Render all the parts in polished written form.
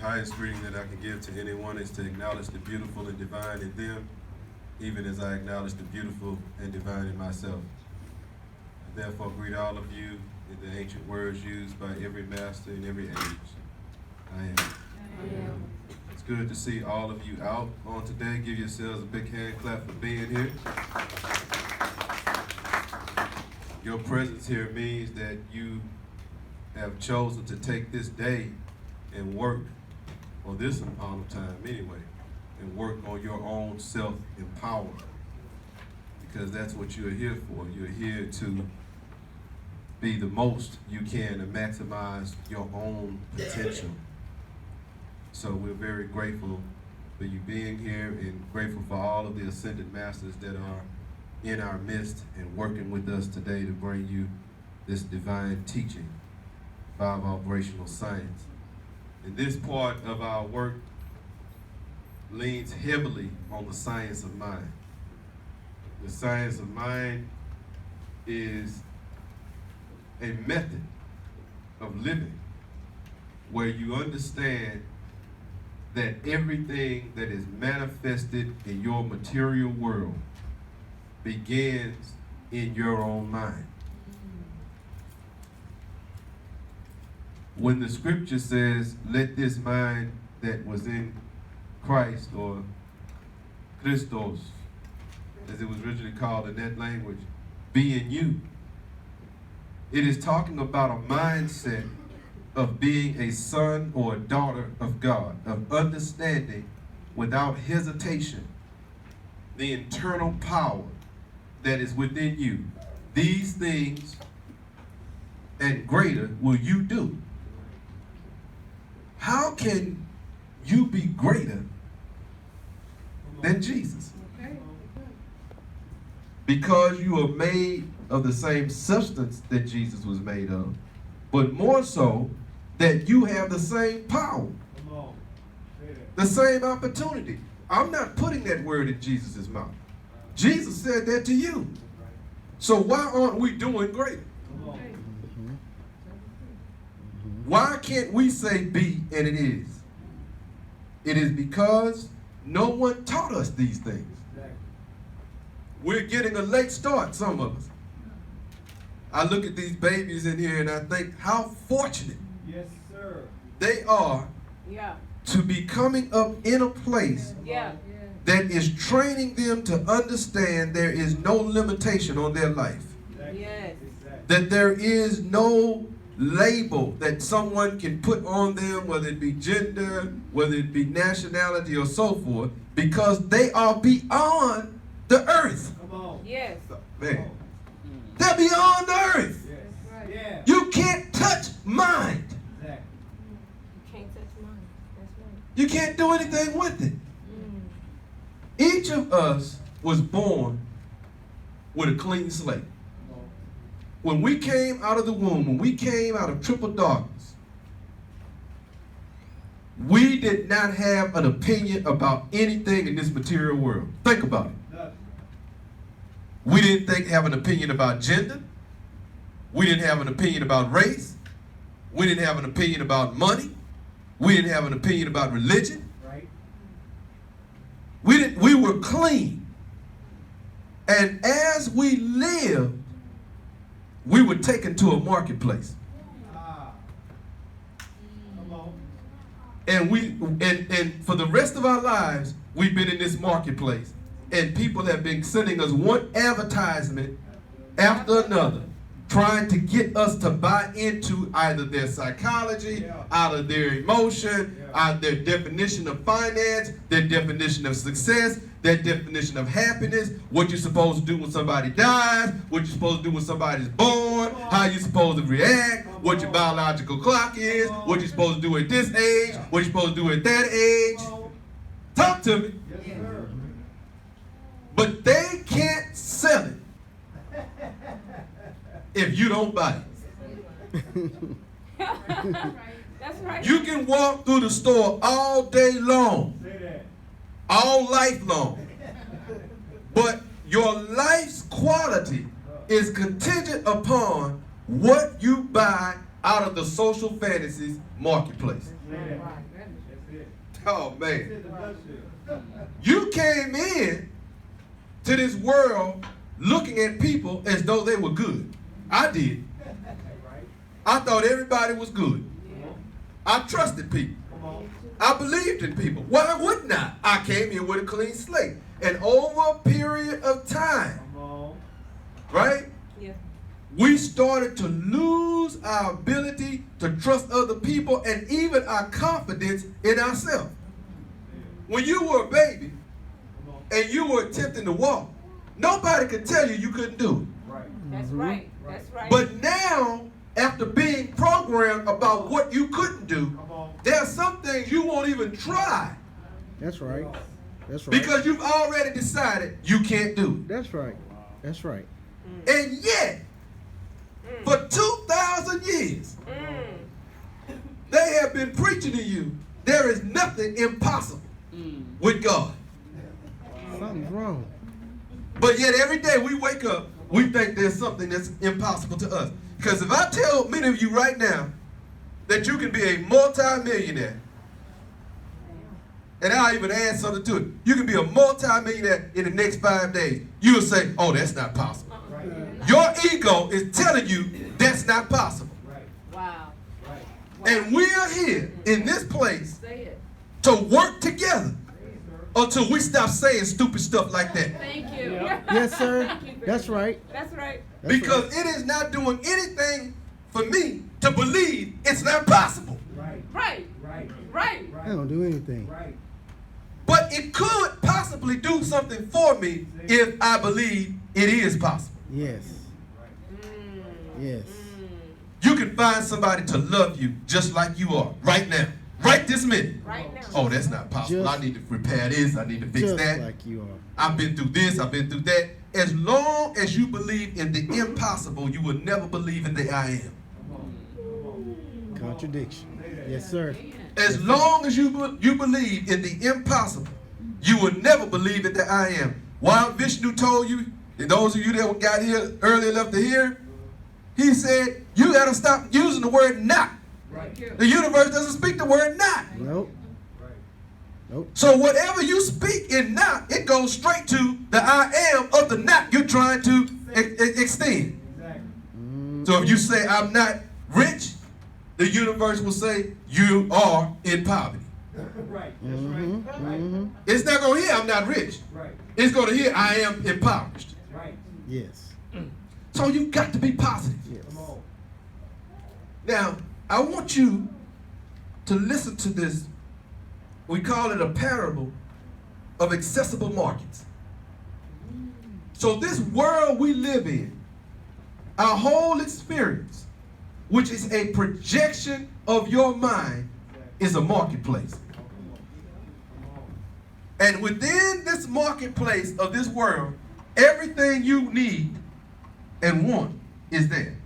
highest greeting that I can give to anyone is to acknowledge the beautiful and divine in them, even as I acknowledge the beautiful and divine in myself. I therefore greet all of you in the ancient words used by every master in every age. I am. It's good to see all of you out on today. Give yourselves a big hand clap for being here. Your presence here means that you have chosen to take this day and work, or this amount of time anyway, and work on your own self-empowerment. Because that's what you're here for. You're here to be the most you can and maximize your own potential. So we're very grateful for you being here and grateful for all of the ascended masters that are in our midst and working with us today to bring you this divine teaching, 5 vibrational science. And this part of our work leans heavily on the science of mind. The science of mind is a method of living where you understand that everything that is manifested in your material world begins in your own mind. When the scripture says, let this mind that was in Christ, or Christos, as it was originally called in that language, be in you, it is talking about a mindset of being a son or a daughter of God, of understanding without hesitation the internal power that is within you. These things and greater will you do. How can you be greater than Jesus? Because you are made of the same substance that Jesus was made of, but more so that you have the same power, the same opportunity. I'm not putting that word in Jesus' mouth. Jesus said that to you. So why aren't we doing greater? Why can't we say be and it is? It is because no one taught us these things. We're getting a late start, some of us. I look at these babies in here and I think how fortunate they are to be coming up in a place that is training them to understand there is no limitation on their life. That there is no label that someone can put on them, whether it be gender, whether it be nationality or so forth, because they are beyond the earth. Yes. Man. They're beyond the earth. Yes. You can't touch mind. You can't touch mine. That's right. You can't do anything with it. Each of us was born with a clean slate. When we came out of the womb, when we came out of triple darkness, we did not have an opinion about anything in this material world. Think about it. We didn't have an opinion about gender. We didn't have an opinion about race. We didn't have an opinion about money. We didn't have an opinion about religion. Right. We were clean. And as we lived, we were taken to a marketplace. Come on. And for the rest of our lives, we've been in this marketplace. And people have been sending us one advertisement after another, trying to get us to buy into either their psychology, either their emotion, either their definition of finance, their definition of success, their definition of happiness, what you're supposed to do when somebody dies, what you're supposed to do when somebody's born, how you're supposed to react, what your biological clock is, what you're supposed to do at this age, what you're supposed to do at that age. Talk to me. Yes, sir. But they can't sell it if you don't buy it. That's right. You can walk through the store all day long, Say that. all life long, but your life's quality is contingent upon what you buy out of the social fantasies marketplace. Say that. Oh, man. You came in to this world looking at people as though they were good. I did. I thought everybody was good. I trusted people. I believed in people. Why wouldn't I? I came in with a clean slate. And over a period of time, right? Yeah. We started to lose our ability to trust other people and even our confidence in ourselves. When you were a baby and you were attempting to walk, nobody could tell you you couldn't do it. That's right. That's right. But now, after being programmed about what you couldn't do, there are some things you won't even try. That's right. That's right. Because you've already decided you can't do it. That's right. That's right. And yet, for 2,000 years, they have been preaching to you there is nothing impossible with God. Something's wrong. But yet every day we wake up, we think there's something that's impossible to us. Because if I tell many of you right now that you can be a multi-millionaire, and I'll even add something to it, you can be a multi-millionaire in the next 5 days, you'll say, oh, that's not possible. Your ego is telling you that's not possible. Wow. And we're here in this place Say it. to work together until we stop saying stupid stuff like that. Thank you. Yes, sir. Thank you very That's much. right. That's right. That's Because right. it is not doing anything for me to believe it's not possible. Right. Right. I don't do anything. But it could possibly do something for me if I believe it is possible. Yes. Yes. You can find somebody to love you just like you are right now. Right this minute. Right now. Oh, that's not possible. Just- I need to repair this. I need to fix Just that. like you are. I've been through this. I've been through that. As long as you believe in the impossible, you will never believe in the I am. Contradiction. Yes, sir. As long as you believe in the impossible, you will never believe in the I am. While Vishnu told you, and those of you that got here early enough to hear, he said, you got to stop using the word not. The universe doesn't speak the word not. Nope. Nope. So whatever you speak in not, it goes straight to the I am of the not you're trying to extend. So if you say, I'm not rich, the universe will say, you are in poverty. It's not going to hear, I'm not rich. It's going to hear, I am impoverished. Yes. So you've got to be positive. Yes. Now, I want you to listen to this. We call it a parable of accessible markets. So this world we live in, our whole experience, which is a projection of your mind, is a marketplace. And within this marketplace of this world, everything you need and want is there.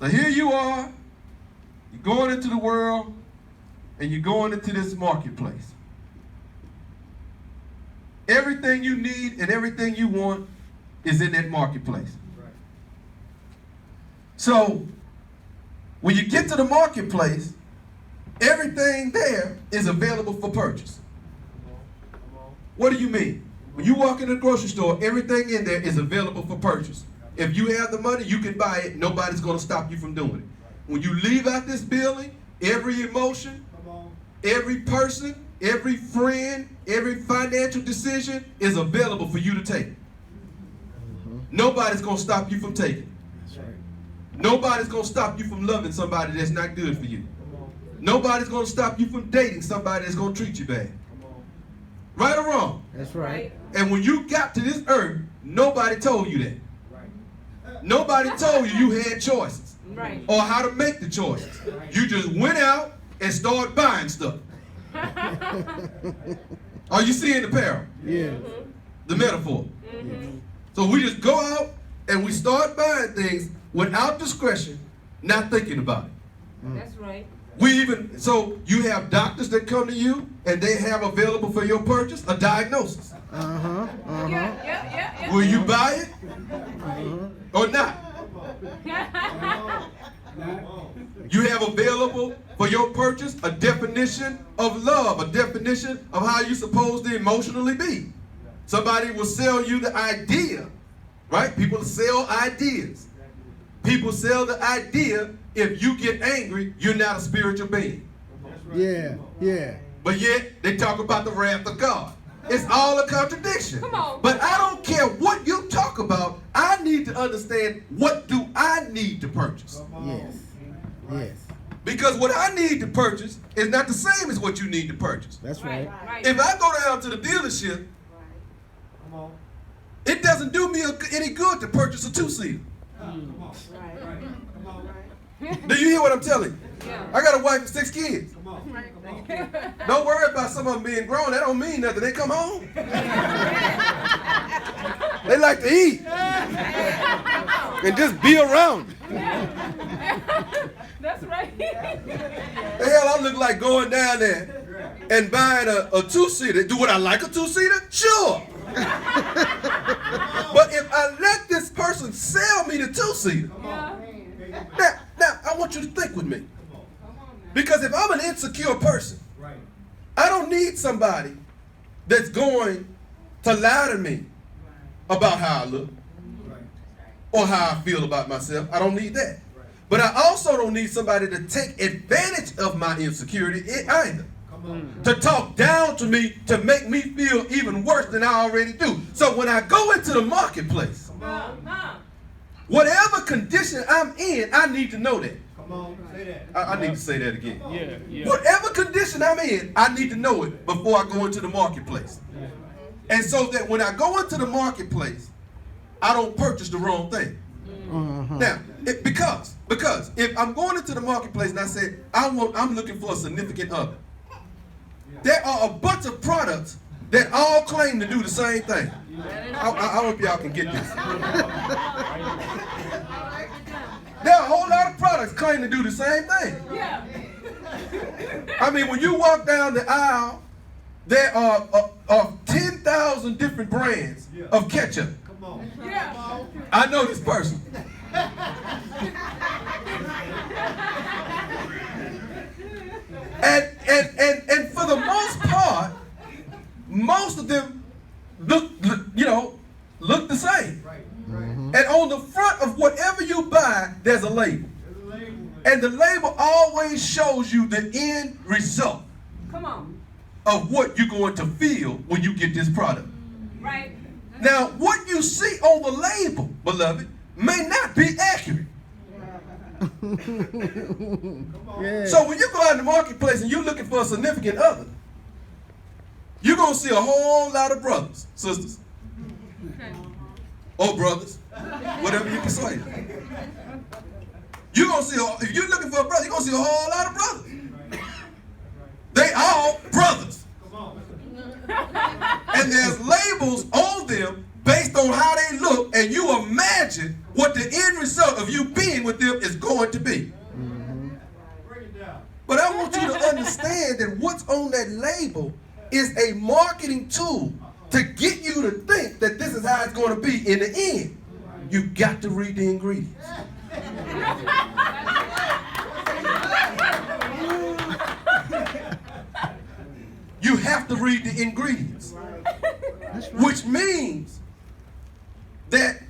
So here you are, you're going into the world, and you're going into this marketplace. Everything you need and everything you want is in that marketplace. So, when you get to the marketplace, everything there is available for purchase. What do you mean? When you walk in the grocery store, everything in there is available for purchase. If you have the money, you can buy it. Nobody's going to stop you from doing it. When you leave out this building, every emotion, every person, every friend, every financial decision is available for you to take. Nobody's going to stop you from taking it. That's right. Nobody's going to stop you from loving somebody that's not good for you. Nobody's going to stop you from dating somebody that's going to treat you bad. Right or wrong? That's right. And when you got to this earth, nobody told you that. Nobody told you you had choices Right. or how to make the choices. You just went out and started buying stuff. Are you seeing the parable? Yeah. The metaphor? So we just go out and we start buying things without discretion, not thinking about it. That's right. So you have doctors that come to you and they have available for your purchase a diagnosis. Yeah. Will you buy it or not? You have available for your purchase a definition of love, a definition of how you're supposed to emotionally be. Somebody will sell you the idea, right? People sell ideas. People sell the idea if you get angry, you're not a spiritual being. Yeah, yeah. But yet, they talk about the wrath of God. It's all a contradiction. Come on. But I don't care what you talk about. I need to understand, what do I need to purchase? Yes. Yes. Because what I need to purchase is not the same as what you need to purchase. That's right. Right. If I go down to the dealership, it doesn't do me any good to purchase a two-seater. Do you hear what I'm telling you? Yeah. I got a wife and 6 kids. Don't worry about some of them being grown. That don't mean nothing. They come home. They like to eat and just be around. That's right. The hell, I look like going down there and buying a two-seater. Do what I like a two-seater? Sure. But if I let this person sell me the two-seater, now I want you to think with me. Because if I'm an insecure person, I don't need somebody that's going to lie to me about how I look or how I feel about myself. I don't need that. But I also don't need somebody to take advantage of my insecurity either. To talk down to me to make me feel even worse than I already do. So when I go into the marketplace, whatever condition I'm in, I need to know that. I need to say that again. Whatever condition I'm in, I need to know it before I go into the marketplace. And so that when I go into the marketplace, I don't purchase the wrong thing. Now, because if I'm going into the marketplace and I say, I'm looking for a significant other, there are a bunch of products that all claim to do the same thing. I hope y'all can get this. There are a whole lot of products claim to do the same thing. Yeah. I mean, when you walk down the aisle, there are 10,000 different brands of ketchup. Yeah. I know this person. And for the most part, most of them look the same. And on the front of whatever you buy, there's a label. And the label always shows you the end result Come on. of what you're going to feel when you get this product. Right. Now, what you see on the label, beloved, may not be accurate. Yeah. So when you go out in the marketplace and you're looking for a significant other, you're going to see a whole lot of brothers, sisters, or brothers, whatever you can say. You're going to see, if you're looking for a brother, you're going to see a whole lot of brothers. They all brothers. And there's labels on them based on how they look, and you imagine what the end result of you being with them is going to be. But I want you to understand that what's on that label is a marketing tool to get you to think that this is how it's going to be in the end. You got to read the ingredients. You have to read the ingredients. Which means that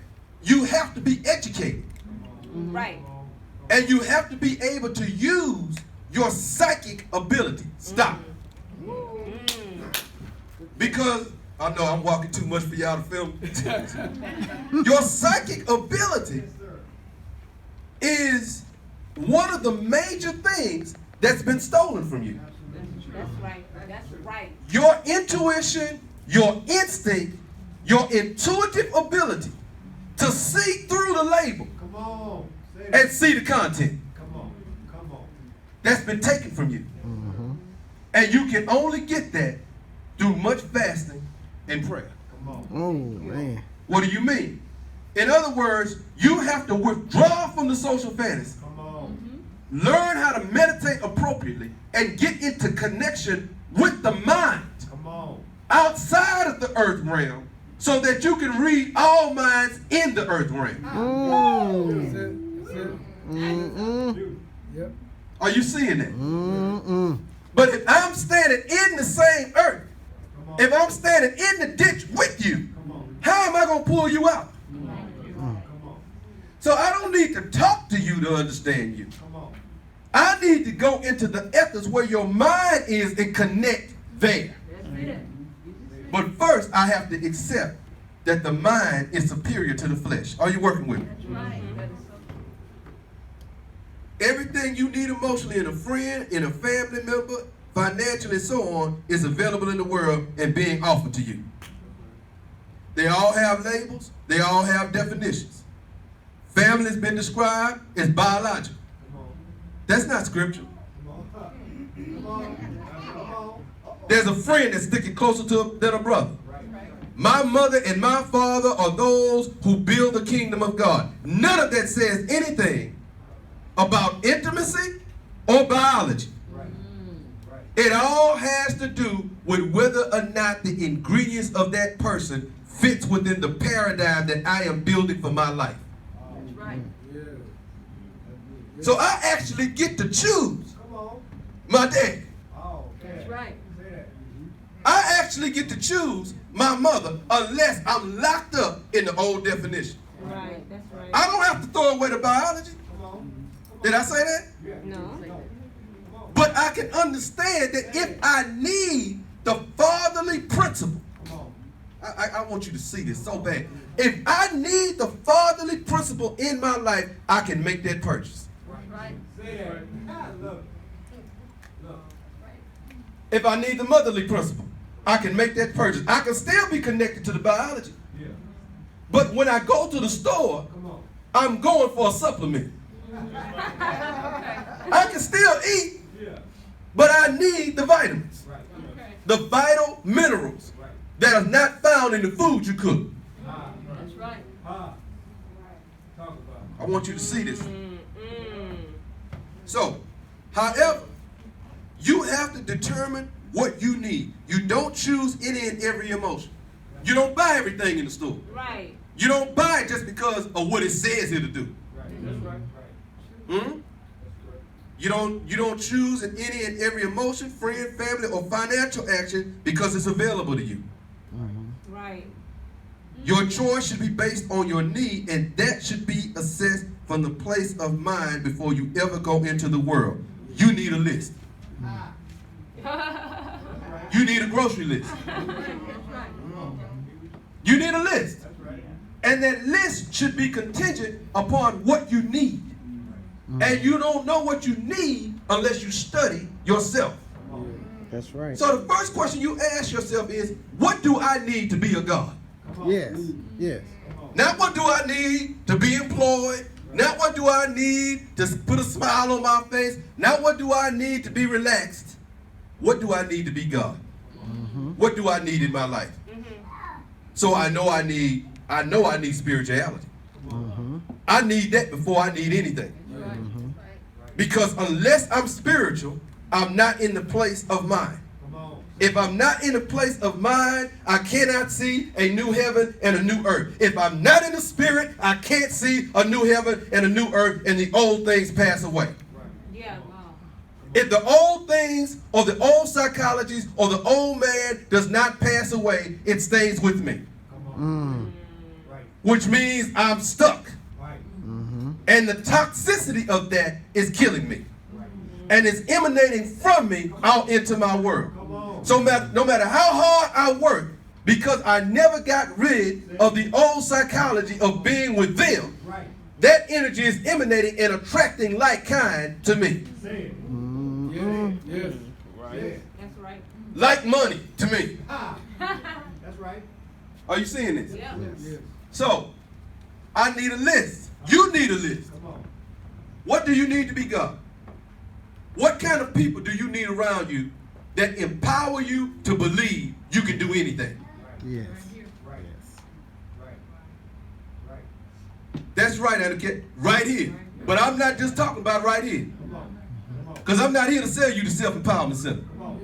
you have to be educated. Right. And you have to be able to use your psychic ability. Stop. Because I know I'm walking too much for y'all to film. Your psychic ability is one of the major things that's been stolen from you. That's right. That's right. Your intuition, your instinct, your intuitive ability to see through the label and see the content. That's been taken from you. And you can only get that through much fasting and prayer. Oh, man. What do you mean? In other words, you have to withdraw from the social fantasy. Learn how to meditate appropriately and get into connection with the mind outside of the earth realm so that you can read all minds in the earth realm. Yep. Are you seeing that? Mm-mm. But if I'm standing in the same earth, if I'm standing in the ditch with you, how am I going to pull you out? So I don't need to talk to you to understand you. I need to go into the ethers where your mind is and connect there. But first, I have to accept that the mind is superior to the flesh. Are you working with me? Everything you need emotionally in a friend, in a family member, financially, and so on, is available in the world and being offered to you. They all have labels. They all have definitions. Family has been described as biological. That's not scripture. There's a friend that's sticking closer than a brother. My mother and my father are those who build the kingdom of God. None of that says anything about intimacy or biology. It all has to do with whether or not the ingredients of that person fits within the paradigm that I am building for my life. So I actually get to choose my dad. That's right. I actually get to choose my mother unless I'm locked up in the old definition. Right, that's right. I don't have to throw away the biology. Did I say that? No. But I can understand that if I need the fatherly principle, I want you to see this so bad. If I need the fatherly principle in my life, I can make that purchase. Right. If I need the motherly principle, I can make that purchase. I can still be connected to the biology. But when I go to the store, I'm going for a supplement. I can still eat, but I need the vitamins, the vital minerals that are not found in the food you cook. That's right. I want you to see this. So, however, you have to determine what you need. You don't choose any and every emotion. You don't buy everything in the store. Right. You don't buy it just because of what it says it'll do. Hmm? You don't choose in any and every emotion, friend, family, or financial action because it's available to you. Right. Your choice should be based on your need, and that should be assessed from the place of mind before you ever go into the world. You need a list. You need a grocery list. You need a list. And that list should be contingent upon what you need. And you don't know what you need unless you study yourself. That's right. So the first question you ask yourself is, what do I need to be a God? Yes. Yes. Not what do I need to be employed. Not what do I need to put a smile on my face. Not what do I need to be relaxed. What do I need to be God? What do I need in my life? So I know I need spirituality. I need that before I need anything. Because unless I'm spiritual, I'm not in the place of mind. If I'm not in a place of mind, I cannot see a new heaven and a new earth. If I'm not in the spirit, I can't see a new heaven and a new earth, and the old things pass away. Yeah. Wow. If the old things or the old psychologies or the old man does not pass away, it stays with me. Which means I'm stuck. And the toxicity of that is killing me. And it's emanating from me out into my world. So no matter how hard I work, because I never got rid of the old psychology of being with them, that energy is emanating and attracting like kind to me. That's right. Like money to me. That's right. Are you seeing this? Yeah. So, I need a list. You need a list. What do you need to be God? What kind of people do you need around you that empower you to believe you can do anything? Yes. Right. That's right, etiquette. Right here. But I'm not just talking about right here. Because I'm not here to sell you the self-empowerment center. Come on,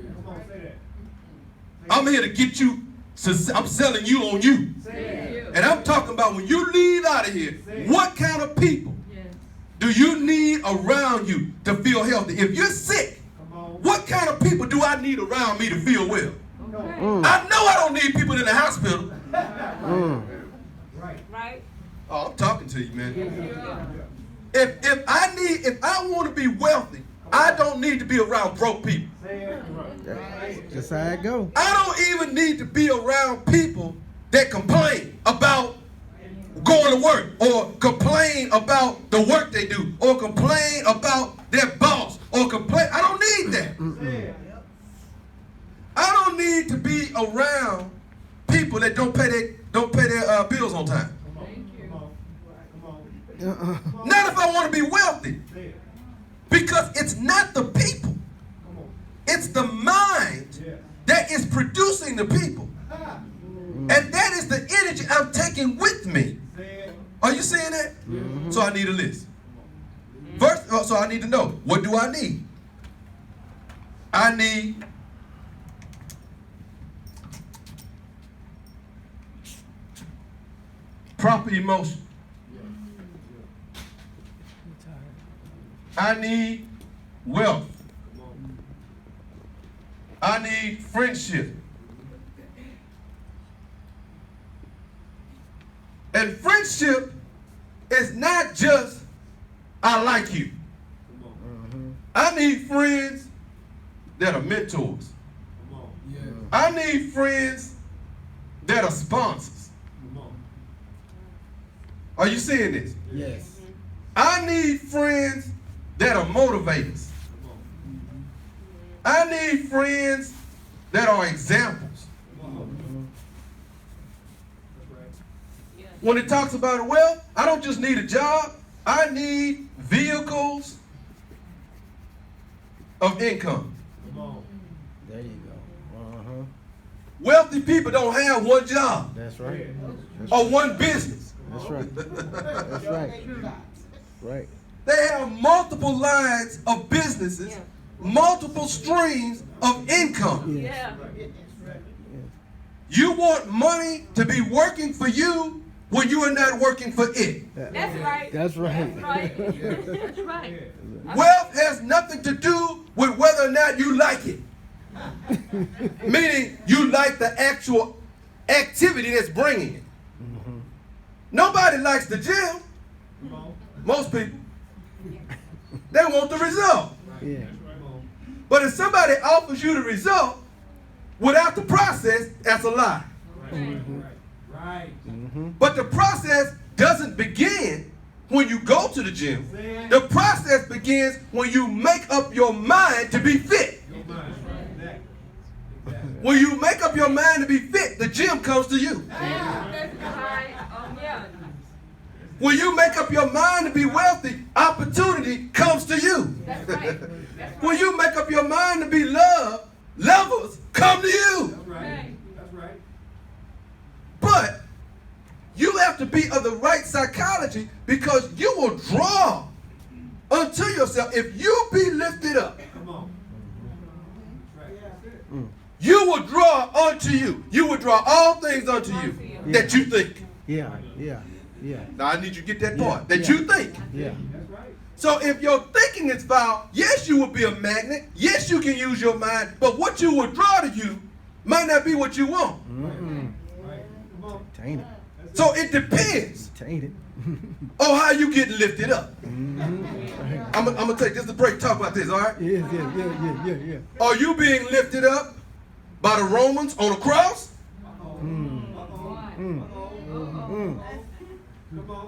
say that. I'm here to get you, I'm selling you on you. Say And I'm talking about when you leave out of here, what kind of people do you need around you to feel healthy? If you're sick, Come on. what kind of people do I need around me to feel well? Okay. I know I don't need people in the hospital. Right. Right? Oh, I'm talking to you, man. Yeah. If I want to be wealthy, I don't need to be around broke people. Say it. Right. That's how it go. I don't even need to be around people that complain about going to work, or complain about the work they do, or complain about their boss, or complain. I don't need that. Say it. I don't need to be around people that don't pay their bills on time. Come on. Come on. Come on. Not if I want to be wealthy, Say it. because it's not the people, Come on. it's the mind Yeah. that is producing the people, Ah. and that is the energy I'm taking with me. Say it. Are you seeing that? So I need a list. First, so I need to know, what do I need? I need proper emotion. I need wealth. I need friendship. And friendship is not just, I like you. I need friends that are mentors. Come on. I need friends that are sponsors. Come on. Are you seeing this? Yes. I need friends that are motivators. Come on. I need friends that are examples. Come on. That's right. Yeah. When it talks about wealth, I don't just need a job. I need vehicles of income. Come on. There you go. Wealthy people don't have one job That's right. or one business. That's right. That's right. Right. They have multiple lines of businesses, Yeah. multiple streams of income. Yeah. You want money to be working for you when you are not working for it. That's right. That's right. Right. That's right. Wealth has nothing to do with whether or not you like it. Meaning you like the actual activity that's bringing it. Nobody likes the gym. Come on. Most people. They want the result. Yeah. Come on. But if somebody offers you the result without the process, that's a lie. Right. Right. But the process doesn't begin when you go to the gym. Say it. The process begins when you make up your mind to be fit. Your mind. Exactly. Exactly. When you make up your mind to be fit, the gym comes to you. Yeah. That's right. Yeah. When you make up your mind to be wealthy, opportunity comes to you. That's right. That's When you make up your mind to be loved, lovers come to you. That's right. That's right. But you have to be of the right psychology, because you will draw unto yourself. If you be lifted up, Come on. That's right. That's it. you will draw unto you. You will draw all things unto you that you think. Yeah. Yeah. Yeah. Now I need you to get that part. Yeah. That you think. Yeah. That's right. So if your thinking is foul, yes, you will be a magnet. Yes, you can use your mind. But what you will draw to you might not be what you want. Right. Come on. Taint it. So it depends Taint it. on how you get lifted up. I'm going to take just a break, talk about this, all right? Yeah. Are you being lifted up by the Romans on a cross? Come on.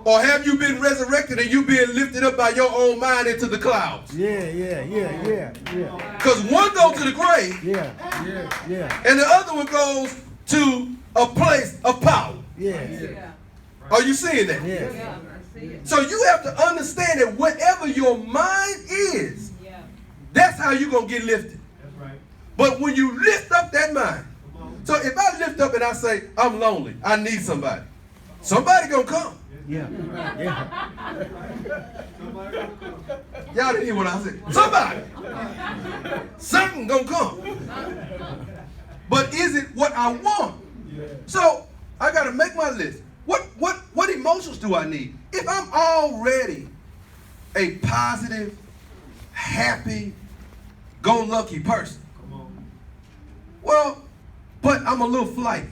Or have you been resurrected and you being lifted up by your own mind into the clouds? Yeah. Because one goes to the grave Yeah. and the other one goes to a place of power. Yeah. Are you seeing that? Yeah. So you have to understand that whatever your mind is, Yeah. that's how you're going to get lifted. That's right. But when you lift up that mind, Come on. so if I lift up and I say, I'm lonely, I need somebody, somebody going to come. Yeah. Somebody gonna come. Y'all didn't hear what I said. Somebody. Something going to come. But is it what I want? Yeah. So I got to make my list. What emotions do I need? If I'm already a positive, happy, go-lucky person. Come on. Well, but I'm a little flighty.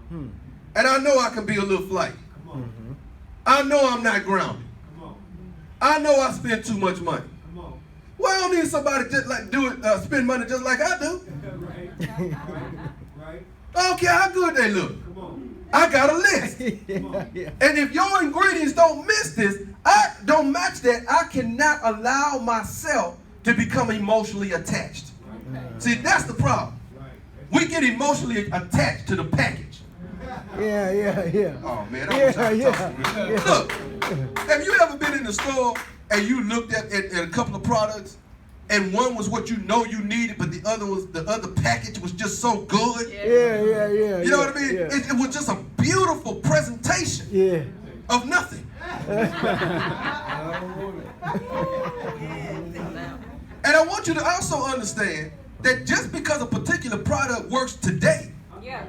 Hmm. And I know I can be a little flighty. Come on. Mm-hmm. I know I'm not grounded. Come on. I know I spend too much money. Come on. Well, I don't need somebody just like spend money just like I do. Right. Right. I don't care how good they look. Come on. I got a list. Yeah. And if your ingredients don't miss this, I don't match that, I cannot allow myself to become emotionally attached. See, that's the problem. Right. We get emotionally attached to the package. Yeah. Oh man, I wish I could talk some real. Look, have you ever been in the store and you looked at a couple of products and one was what you know you needed, but the other package was just so good? Yeah. You know what I mean? Yeah. It was just a beautiful presentation Yeah. of nothing. I don't want it. And I want you to also understand that just because a particular product works today Yeah.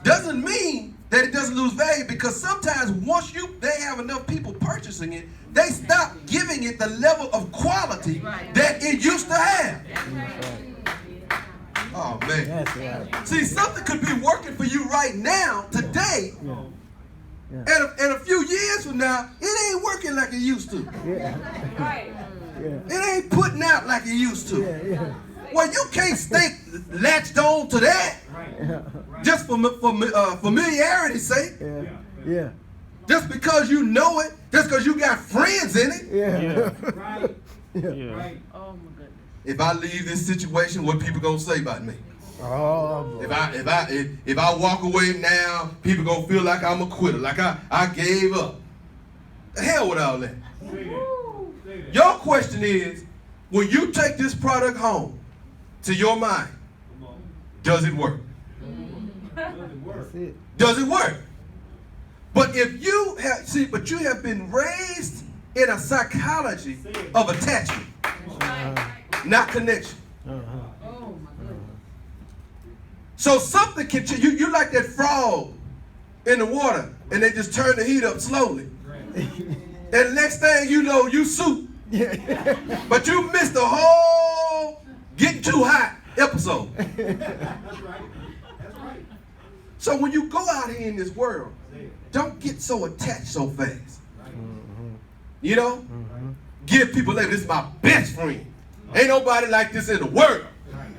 doesn't mean that it doesn't lose value, because sometimes once they have enough people purchasing it, they stop giving it the level of quality that it used to have. Oh man. That's right. See, something could be working for you right now, today, Yeah. and a few years from now, it ain't working like it used to. Yeah. Right. Yeah. It ain't putting out like it used to. Yeah. Well, you can't stay latched on to that Yeah. just for familiarity's sake. Yeah. Just because you know it, just because you got friends in it. Yeah. Right. Yeah. Right. Oh my goodness. If I leave this situation, what people gonna say about me? Oh, If I walk away now, people gonna feel like I'm a quitter, like I gave up. The hell with all that. Say that. Say that. Your question is, when you take this product home, to your mind, Come on. does it work? Doesn't work. that's it. Does it work? But if you have been raised in a psychology of attachment, not connection. Uh-huh. Oh my goodness. So something can change. You like that frog in the water, and they just turn the heat up slowly. And the next thing you know, you soup. But you missed the whole getting too hot episode. That's right. That's right. So when you go out here in this world, Say it. don't get so attached so fast. Right. You know? Give people label, this is my best friend. Ain't nobody like this in the world. Right.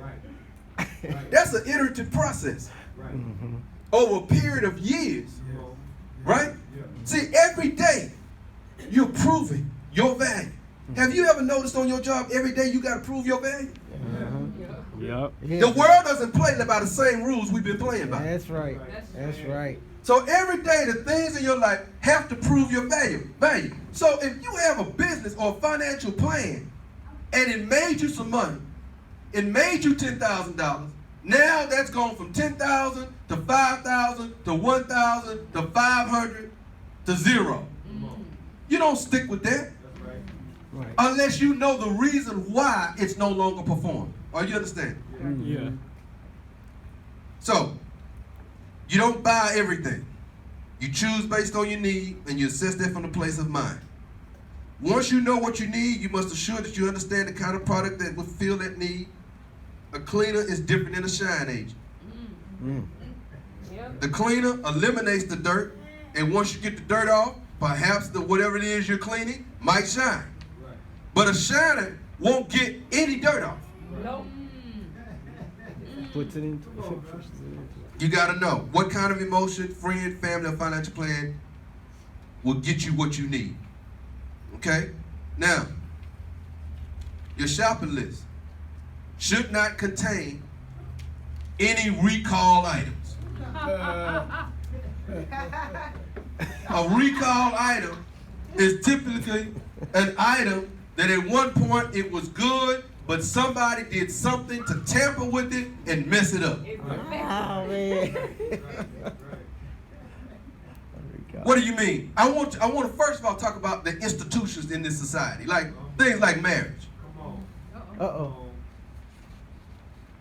Right. That's an iterative process Right. over a period of years, Come on. right? Yeah. See, every day you're proving your value. Have you ever noticed on your job, every day you got to prove your value? Yeah. The world doesn't play by the same rules we've been playing by. That's right. That's right. So every day the things in your life have to prove your value. So if you have a business or a financial plan and it made you some money, it made you $10,000, now that's gone from 10,000 to 5,000 to 1,000 to 500 to 0. You don't stick with that That's right. Right. unless you know the reason why it's no longer performing. Are you understand? Yeah. So, you don't buy everything. You choose based on your need, and you assess that from the place of mind. Once you know what you need, you must assure that you understand the kind of product that will fill that need. A cleaner is different than a shine agent. Yep. The cleaner eliminates the dirt, and once you get the dirt off, perhaps whatever it is you're cleaning might shine. Right. But a shiner won't get any dirt off. Nope. Puts it into. You gotta know what kind of emotion, friend, family, or financial plan will get you what you need. Okay? Now, your shopping list should not contain any recall items. A recall item is typically an item that at one point it was good, but somebody did something to tamper with it and mess it up. It's Oh perfect. man. What do you mean? I want to first of all talk about the institutions in this society, like things like marriage. Come on. Uh-oh.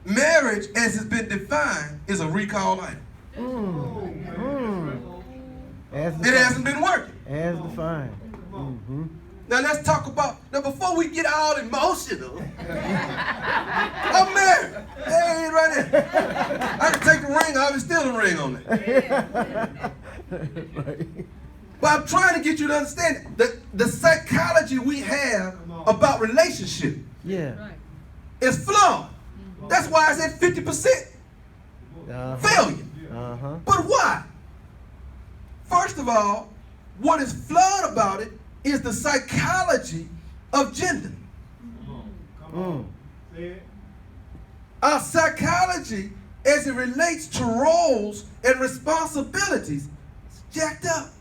Marriage, as it's been defined, is a recall item. As It hasn't been working. As defined. Now let's talk about, now before we get all emotional, I'm married. Hey, right there. I can take the ring off and still the ring on it. But I'm trying to get you to understand that the psychology we have about relationship is flawed. That's why I said 50% failure. But why? First of all, what is flawed about it is the psychology of gender. Our psychology as it relates to roles and responsibilities is jacked up.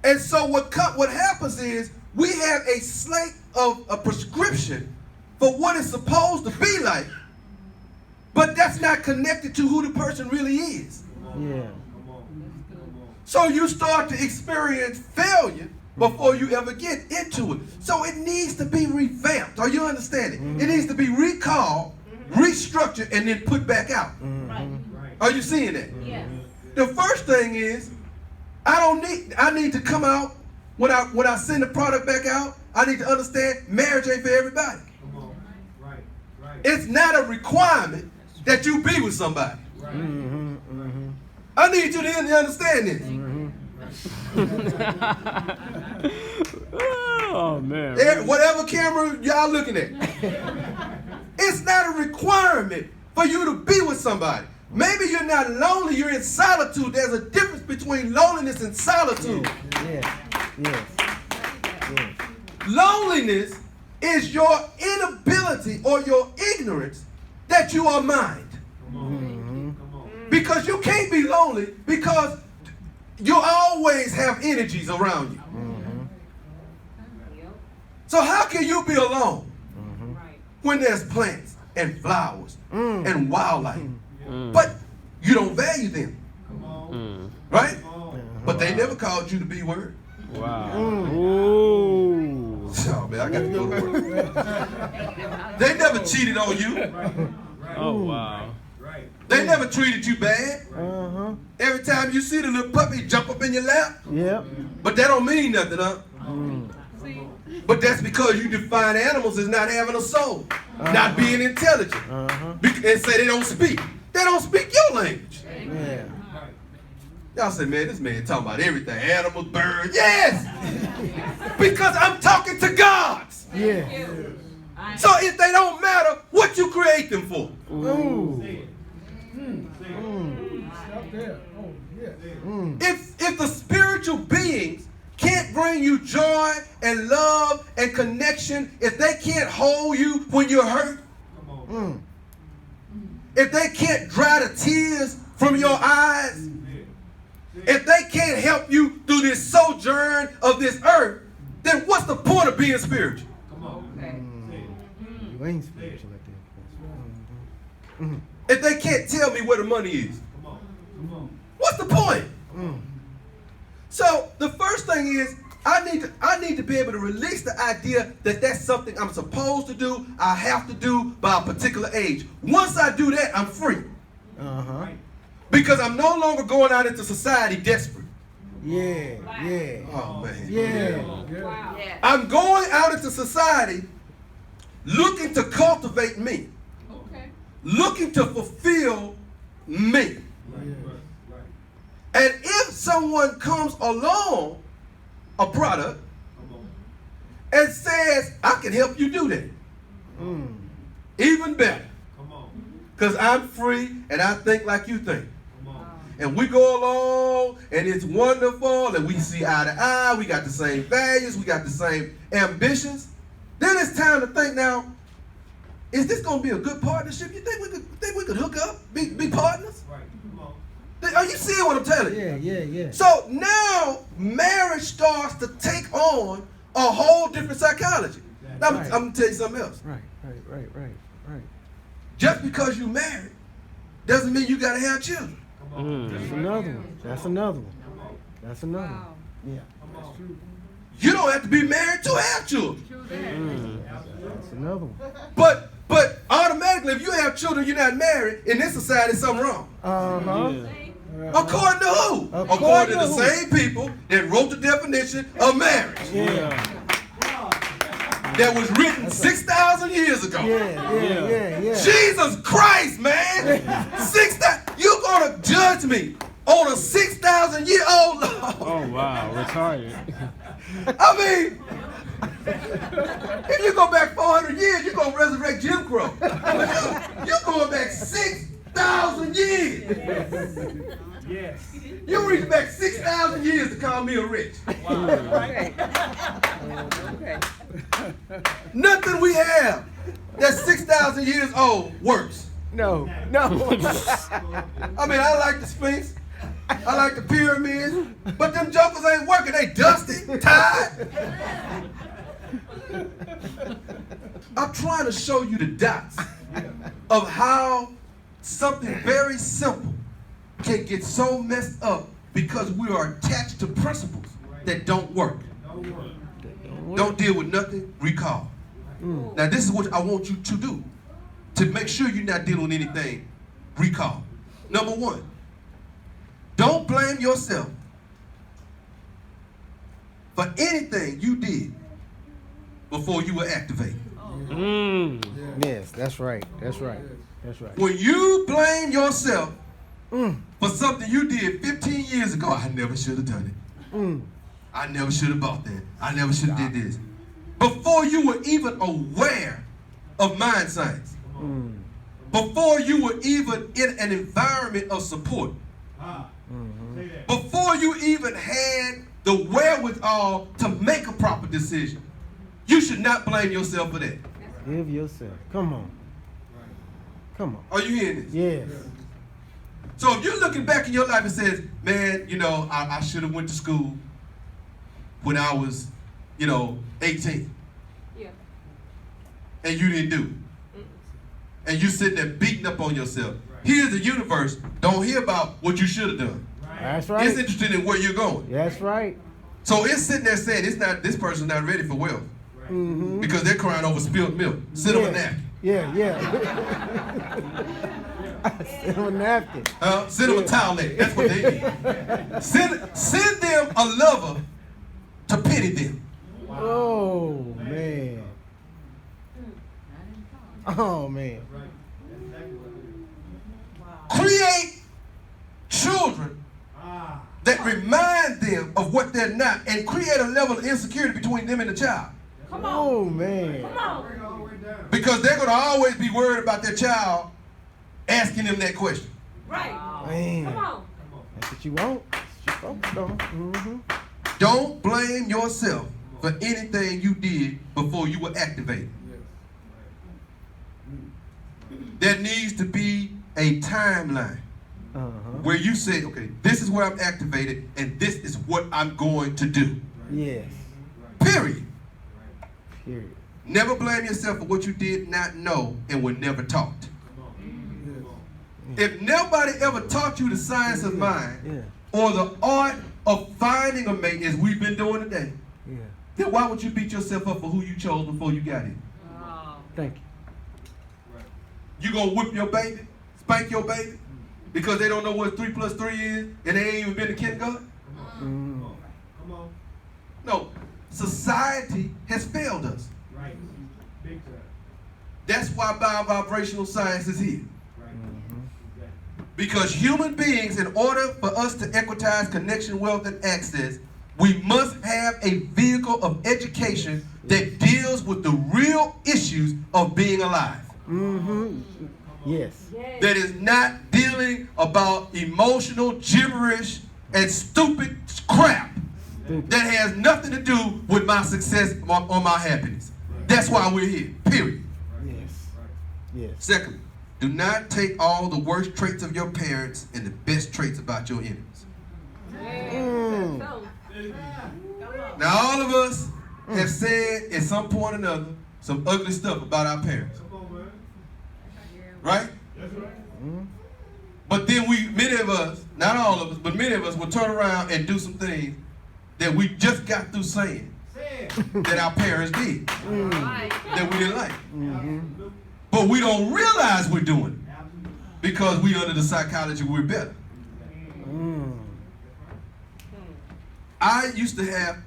And so what happens is we have a slate of a prescription for what it's supposed to be like, but that's not connected to who the person really is. So you start to experience failure before you ever get into it. So it needs to be revamped. Are you understanding? It needs to be recalled, restructured, and then put back out. Are you seeing that? Yes. The first thing is, I need to come out when I send the product back out. I need to understand marriage ain't for everybody. It's not a requirement that you be with somebody. I need you to understand this. Oh man. Whatever camera y'all looking at, it's not a requirement for you to be with somebody. Maybe you're not lonely, you're in solitude. There's a difference between loneliness and solitude. Loneliness is your inability or your ignorance that you are mind. Because you can't be lonely because you always have energies around you. So how can you be alone when there's plants and flowers and wildlife? But you don't value them. Right? But they never called you the B word. Wow. Oh man, I got to go to work. They never cheated on you. Oh wow. They never treated you bad. Every time you see the little puppy jump up in your lap. But that don't mean nothing, huh? But that's because you define animals as not having a soul, not being intelligent, and say they don't speak. They don't speak your language. Y'all say, man, this man talking about everything. Animals, birds. Yes! Because I'm talking to gods. So if they don't matter, what you create them for? If the spiritual beings can't bring you joy and love and connection, if they can't hold you when you're hurt, if they can't dry the tears from your eyes, if they can't help you through this sojourn of this earth, then what's the point of being spiritual? You ain't spiritual like that. If they can't tell me where the money is, what's the point? So the first thing is I need to be able to release the idea that that's something I'm supposed to do, I have to do by a particular age. Once I do that, I'm free. Because I'm no longer going out into society desperate. Oh man. Wow. I'm going out into society looking to cultivate me. Looking to fulfill me. And if someone comes along, a product, and says, I can help you do that. Even better. Because I'm free and I think like you think. And we go along and it's wonderful and we see eye to eye, we got the same values, we got the same ambitions. Then it's time to think now, is this going to be a good partnership? You think we could hook up, be partners? Are you seeing what I'm telling you? So now marriage starts to take on a whole different psychology. Now I'm going to tell you something else. Right. Just because you married doesn't mean you got to have children. That's another one. You don't have to be married to have children. That's another one. But automatically, if you have children, you're not married, in this society, something wrong. According to who? According to the same people that wrote the definition of marriage. Yeah. That was written 6,000 years ago. Yeah. Jesus Christ, man! 6,000. You gonna judge me on a 6,000-year-old law? Oh, wow. Retarded. I mean, if you go back 400 years, you're gonna resurrect Jim Crow. You're going back 6,000 years. Yes. You reach back 6,000 years to call me a rich. Nothing we have that's 6,000 years old works. No. I mean, I like the Sphinx. I like the pyramids. But them jokers ain't working. They dusty, tired. I'm trying to show you the dots of how something very simple can get so messed up because we are attached to principles that don't work. Don't deal with nothing, recall. Now this is what I want you to do. To make sure you're not dealing with anything, recall. Number one, don't blame yourself for anything you did before you were activated. Yes, that's right. That's right. When you blame yourself for something you did 15 years ago, I never should have done it. I never should have bought that. I never should have did this. Before you were even aware of mind science. Before you were even in an environment of support. Before you even had the wherewithal to make a proper decision. You should not blame yourself for that. Give yourself. Come on. Are you hearing this? Yes. So if you're looking back in your life and says, man, you know, I should have went to school when I was, 18. Yeah. And you didn't do it. And you sitting there beating up on yourself. Here's the universe. Don't hear about what you should have done. That's right. It's interested in where you're going. That's right. So it's sitting there saying this person's not ready for wealth. Because they're crying over spilled milk. Sit on a napkin. Yeah. Sit on a napkin. Send them a towelette. That's what they need. Send them a lover to pity them. Oh, man. Oh, man. Create children that remind them of what they're not and create a level of insecurity between them and the child. Come on. Oh, man. Come on. Because they're going to always be worried about their child asking them that question. Right. Man. Come on. That's what you want. That's what you focused on. Don't blame yourself for anything you did before you were activated. There needs to be a timeline where you say, okay, this is where I'm activated and this is what I'm going to do. Yes. Period. Period. Never blame yourself for what you did not know and were never taught. If nobody ever taught you the science of mind or the art of finding a mate as we've been doing today, then why would you beat yourself up for who you chose before you got here? Thank you. You gonna whip your baby, spank your baby, because they don't know what 3 + 3 is and they ain't even been to kindergarten? Come on. No, society has failed us. Right. Big time. That's why biovibrational science is here. Right. Because human beings, in order for us to equitize connection, wealth, and access, we must have a vehicle of education that deals with the real issues of being alive. Yes. That is not dealing about emotional gibberish and stupid crap that has nothing to do with my success or my happiness. That's why we're here, period. Yes. Secondly, do not take all the worst traits of your parents and the best traits about your enemies. Now, all of us have said at some point or another some ugly stuff about our parents. Right? But then many of us, not all of us, but many of us will turn around and do some things that we just got through saying that our parents did, that we didn't like. But we don't realize we're doing it because we under the psychology we're better. I used to have,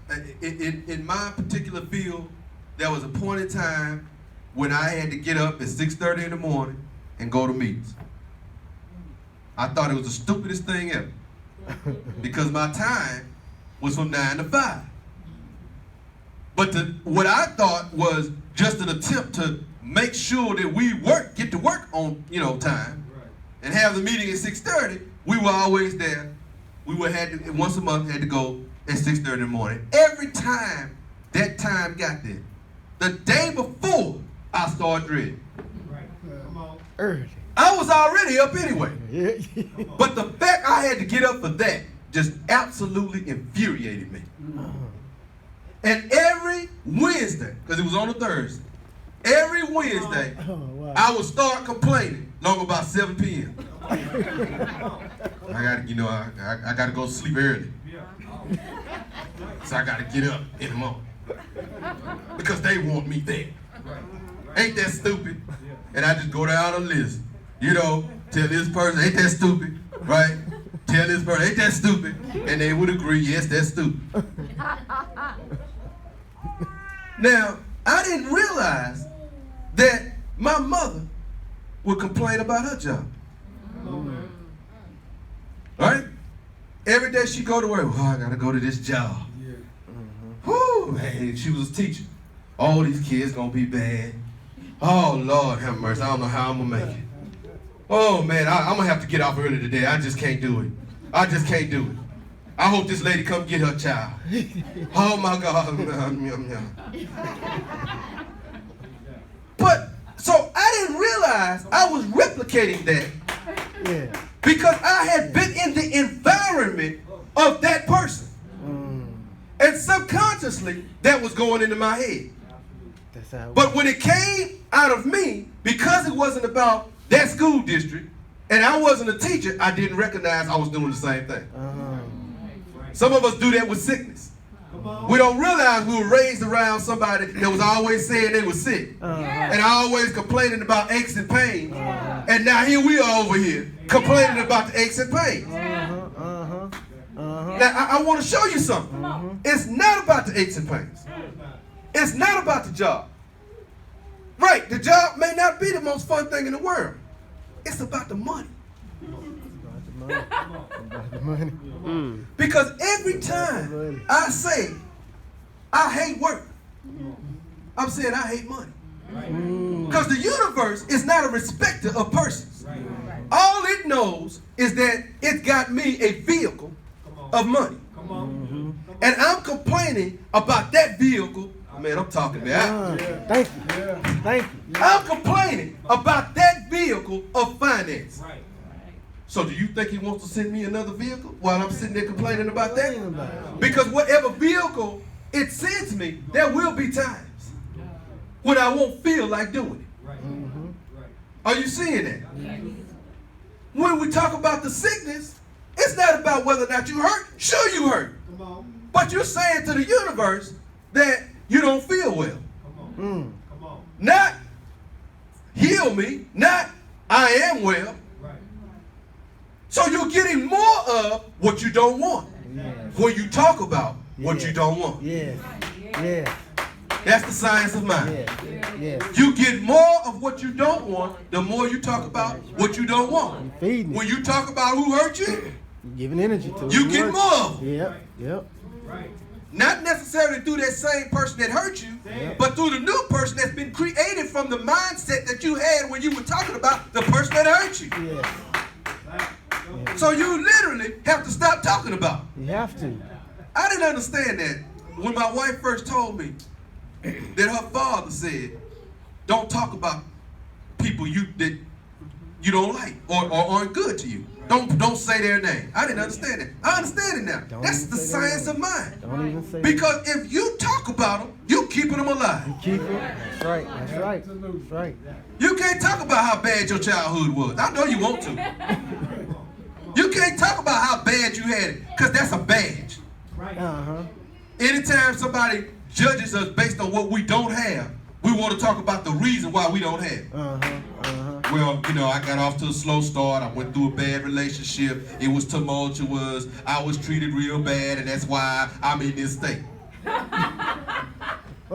in my particular field, there was a point in time when I had to get up at 6:30 in the morning and go to meetings. I thought it was the stupidest thing ever because my time was from 9 to 5. But what I thought was just an attempt to make sure that we get to work on time, and have the meeting at 6:30. We were always there. We once a month had to go at 6:30 in the morning. Every time that time got there, the day before I started dreading. Come on. Early. I was already up anyway. Yeah. But the fact I had to get up for that just absolutely infuriated me. And every Wednesday, because it was on a Thursday, every Wednesday, Oh, wow. I would start complaining long about 7 p.m. I gotta go to sleep early. So I gotta get up in the morning. Because they want me there. Ain't that stupid? And I just go down a list. Tell this person, ain't that stupid? Right? Tell this person, ain't that stupid? And they would agree, yes, that's stupid. Now, I didn't realize that my mother would complain about her job. Right? Every day she go to work, I gotta go to this job. Whoo, man, she was a teacher. All these kids gonna be bad. Oh, Lord have mercy, I don't know how I'm gonna make it. Oh, man, I'm gonna have to get off early today. I just can't do it. I just can't do it. I hope this lady come get her child. Oh, my God. But, so I didn't realize I was replicating that because I had been in the environment of that person. And subconsciously, that was going into my head. That's how it But when it came out of me, because it wasn't about that school district, and I wasn't a teacher, I didn't recognize I was doing the same thing. Some of us do that with sickness. We don't realize we were raised around somebody that was always saying they were sick. And always complaining about aches and pains. And now here we are over here complaining about the aches and pains. Now I want to show you something. It's not about the aches and pains. It's not about the job. Right, the job may not be the most fun thing in the world. It's about the money. about the money. Because every time I say I hate work, I'm saying I hate money. Because the universe is not a respecter of persons. All it knows is that it's got me a vehicle of money. And I'm complaining about that vehicle. Man, I'm talking now. Thank you. Thank you. I'm complaining about that vehicle of finance. So do you think he wants to send me another vehicle while I'm sitting there complaining about that? Because whatever vehicle it sends me, there will be times when I won't feel like doing it. Are you seeing that? When we talk about the sickness, it's not about whether or not you hurt. Sure you hurt. But you're saying to the universe that you don't feel well. Not heal me, not I am well. So you're getting more of what you don't want when you talk about what you don't want. Yes. Yes. That's the science of mind. Yes. Yes. You get more of what you don't want the more you talk about what you don't want. Feeding it. When you talk about who hurt you, You're giving energy to it. you get more of it. Yep. Yep. Not necessarily through that same person that hurt you, but through the new person that's been created from the mindset that you had when you were talking about the person that hurt you. Yes. So you literally have to stop talking about it. You have to. I didn't understand that when my wife first told me that her father said, don't talk about people that you don't like or aren't good to you. Don't say their name. I didn't understand it. I understand it now. Don't That's even the say their science name. of mind. Don't even say Because if you talk about them, you keeping them alive. that. Keep it. That's right. That's right. That's right. You can't talk about how bad your childhood was. I know you want to. You can't talk about how bad you had it, because that's a badge. Uh-huh. Anytime somebody judges us based on what we don't have, we want to talk about the reason why we don't have it. Well, you know, I got off to a slow start. I went through a bad relationship. It was tumultuous. I was treated real bad, and that's why I'm in this state.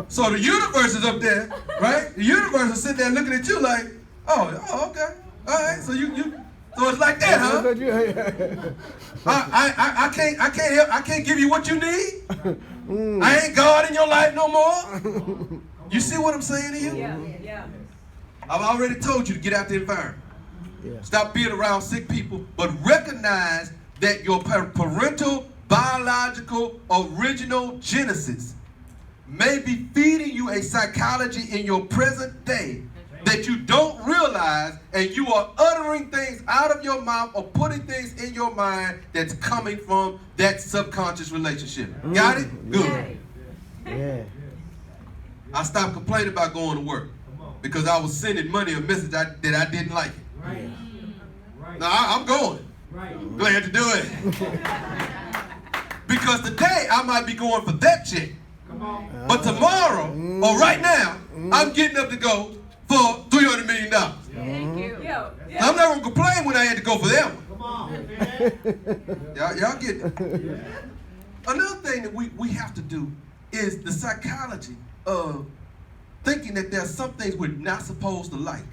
So the universe is up there, right? The universe is sitting there looking at you like, oh, okay, all right. So so it's like that, huh? I can't give you what you need. I ain't God in your life no more. You see what I'm saying to you? Yeah. I've already told you to get out the environment. Yeah. Stop being around sick people, but recognize that your parental, biological, original genesis may be feeding you a psychology in your present day that you don't realize, and you are uttering things out of your mouth or putting things in your mind that's coming from that subconscious relationship. Got it? Good. Yeah. I stopped complaining about going to work because I was sending money a message that I didn't like it. Right. Now I'm going. Right. Glad to do it. Because today I might be going for that check. Come on. But tomorrow, or right now, I'm getting up to go for $300 million. Thank you. Now, I'm not going to complain when I had to go for that one. Come on. Y'all get it. Another thing that we have to do is the psychology of thinking that there are some things we're not supposed to like.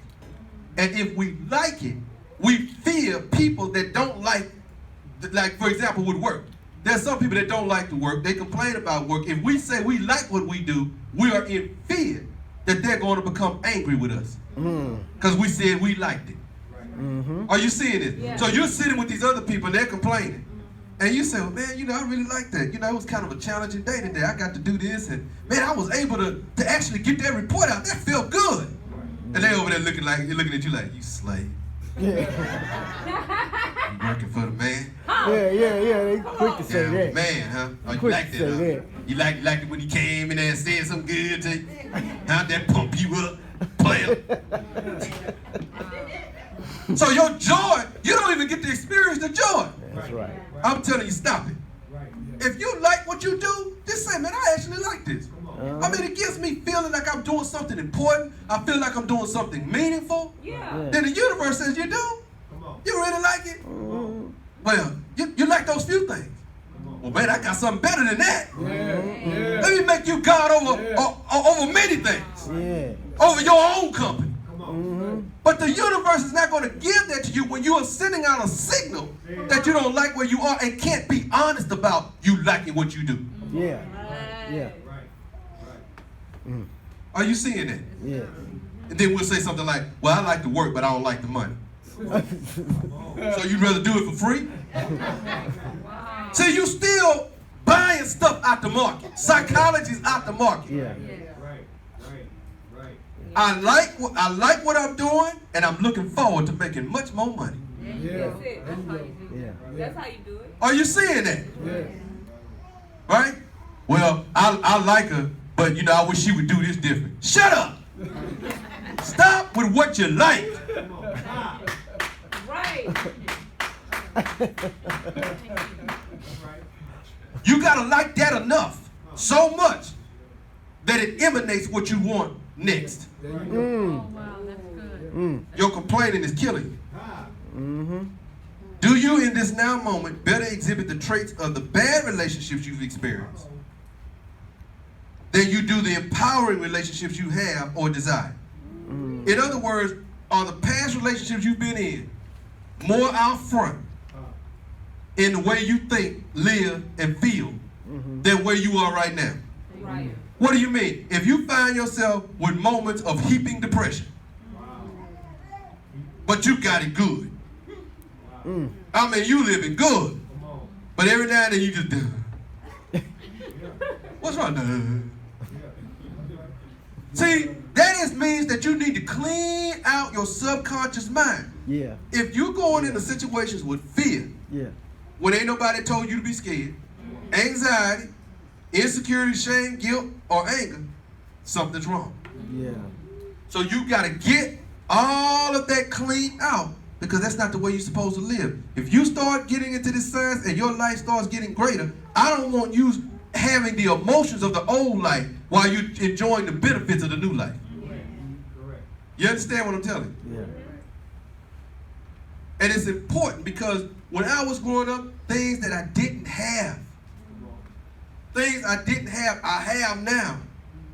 And if we like it, we fear people that don't like, for example, with work. There's some people that don't like to work. They complain about work. If we say we like what we do, we are in fear that they're going to become angry with us. Because we said we liked it. Are you seeing it? Yeah. So you're sitting with these other people and they're complaining. And you say, well, man, you know, I really like that. You know, it was kind of a challenging day today. I got to do this. And, man, I was able to actually get that report out. That felt good. And they over there looking at you like, you slave. You working for the man? Yeah. They quick to say Yeah, that. man, huh? Oh, you Quick liked to it, huh? say that. You liked it when he came in there and said something good to you? Huh? That pump you up, player. So your joy, you don't even get to experience the joy. That's right. I'm telling you, stop it. If you like what you do, just say, man, I actually like this. I mean, it gives me feeling like I'm doing something important. I feel like I'm doing something meaningful. Yeah. Then the universe says you do. Come on. You really like it? Well, you like those few things. Well, man, I got something better than that. Let me make you God over many things. Yeah. Over your own company. Come on. But the universe is not going to give that to you when you are sending out a signal that you don't like where you are and can't be honest about you liking what you do. Yeah. Yeah. Are you seeing that? Yeah. And then we'll say something like, well, I like to work, but I don't like the money. So you'd rather do it for free? See, you still buying stuff out the market. Psychology's out the market. Yeah. I like what I'm doing, and I'm looking forward to making much more money. That's it. That's how you do it. Yeah. That's how you do it. Are you seeing that? Right? Well, I like her, but you know, I wish she would do this different. Shut up! Stop with what you like. Right. You gotta like that enough, so much, that it emanates what you want next. Oh, wow, that's good. Your complaining is killing you. Do you, in this now moment, better exhibit the traits of the bad relationships you've experienced than you do the empowering relationships you have or desire? In other words, are the past relationships you've been in more out front in the way you think, live, and feel than where you are right now? Right. What do you mean? If you find yourself with moments of heaping depression, but you got it good. I mean, you living good. But every now and then you just do. What's wrong? See, that means that you need to clean out your subconscious mind. Yeah. If you're going into situations with fear, Yeah. when ain't nobody told you to be scared, anxiety, insecurity, shame, guilt, or anger, something's wrong. Yeah. So you got to get all of that cleaned out, because that's not the way you're supposed to live. If you start getting into this science and your life starts getting greater, I don't want you having the emotions of the old life while you're enjoying the benefits of the new life. You understand what I'm telling you? Yeah. And it's important because when I was growing up, things that I didn't have, things I didn't have, I have now.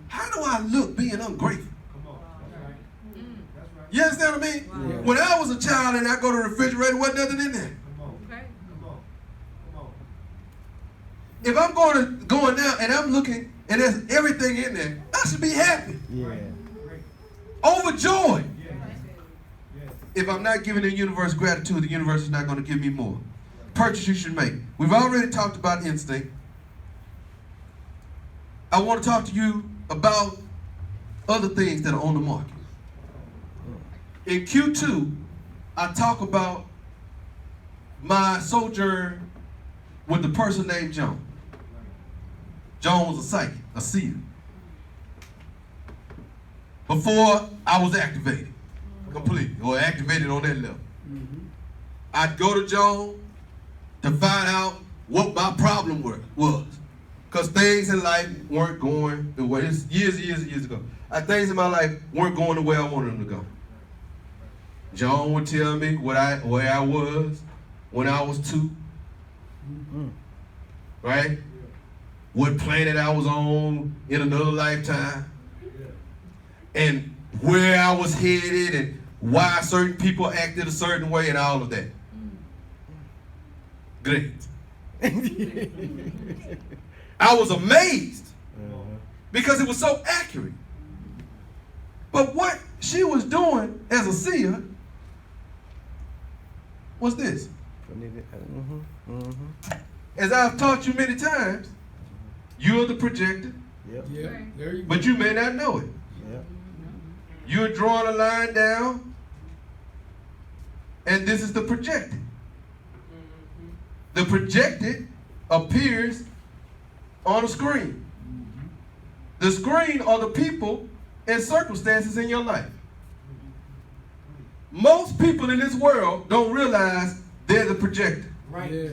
How do I look being ungrateful? Come on. That's right. That's right. You understand what I mean? Yeah. When I was a child and I go to the refrigerator, wasn't nothing in there. Come on. Okay. Come on. Come on. If I'm going now and I'm looking and there's everything in there, I should be happy, Yeah. Great. overjoyed. Yes. Yes. If I'm not giving the universe gratitude, the universe is not going to give me more. Purchase you should make. We've already talked about instinct. I want to talk to you about other things that are on the market. In Q2, I talk about my sojourn with the person named John. John was a psychic, a seer. Before I was activated completely, or activated on that level. I'd go to John to find out what my problem was. Because things in life weren't going the way, this years ago. Things in my life weren't going the way I wanted them to go. John would tell me where I was when I was 2. Right? What planet I was on in another lifetime. And where I was headed and why certain people acted a certain way and all of that. Great. I was amazed because it was so accurate. But what she was doing as a seer was this. As I've taught you many times, you're the projector, Yep. Yeah. There you go. but you may not know it. Yep. You're drawing a line down, and this is the projected. The projected appears on a screen. The screen are the people and circumstances in your life. Most people in this world don't realize they're the projector. Right. Yes.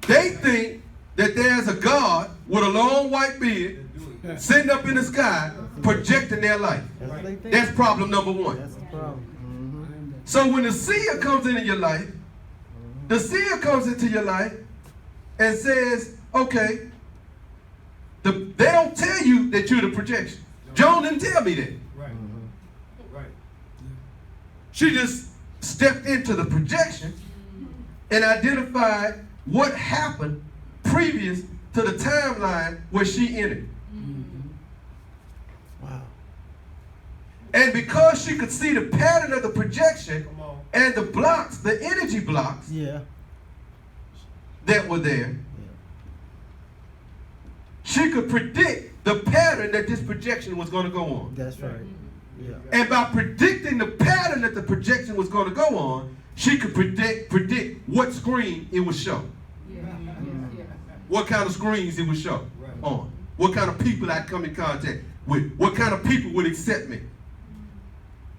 They think that there's a God with a long white beard Do it. sitting up in the sky projecting their life. That's what they think. That's problem number one. That's the problem. So when the seer comes into your life, the seer comes into your life and says, okay, they don't tell you that you're the projection. Joan didn't tell me that. Right. Right. She just stepped into the projection and identified what happened previous to the timeline where she entered. Wow. And because she could see the pattern of the projection Come on. and the blocks, the energy blocks Yeah. that were there, she could predict the pattern that this projection was going to go on. That's right. Yeah. And by predicting the pattern that the projection was going to go on, she could predict what screen it would show, what kind of screens it would show on, what kind of people I'd come in contact with, what kind of people would accept me.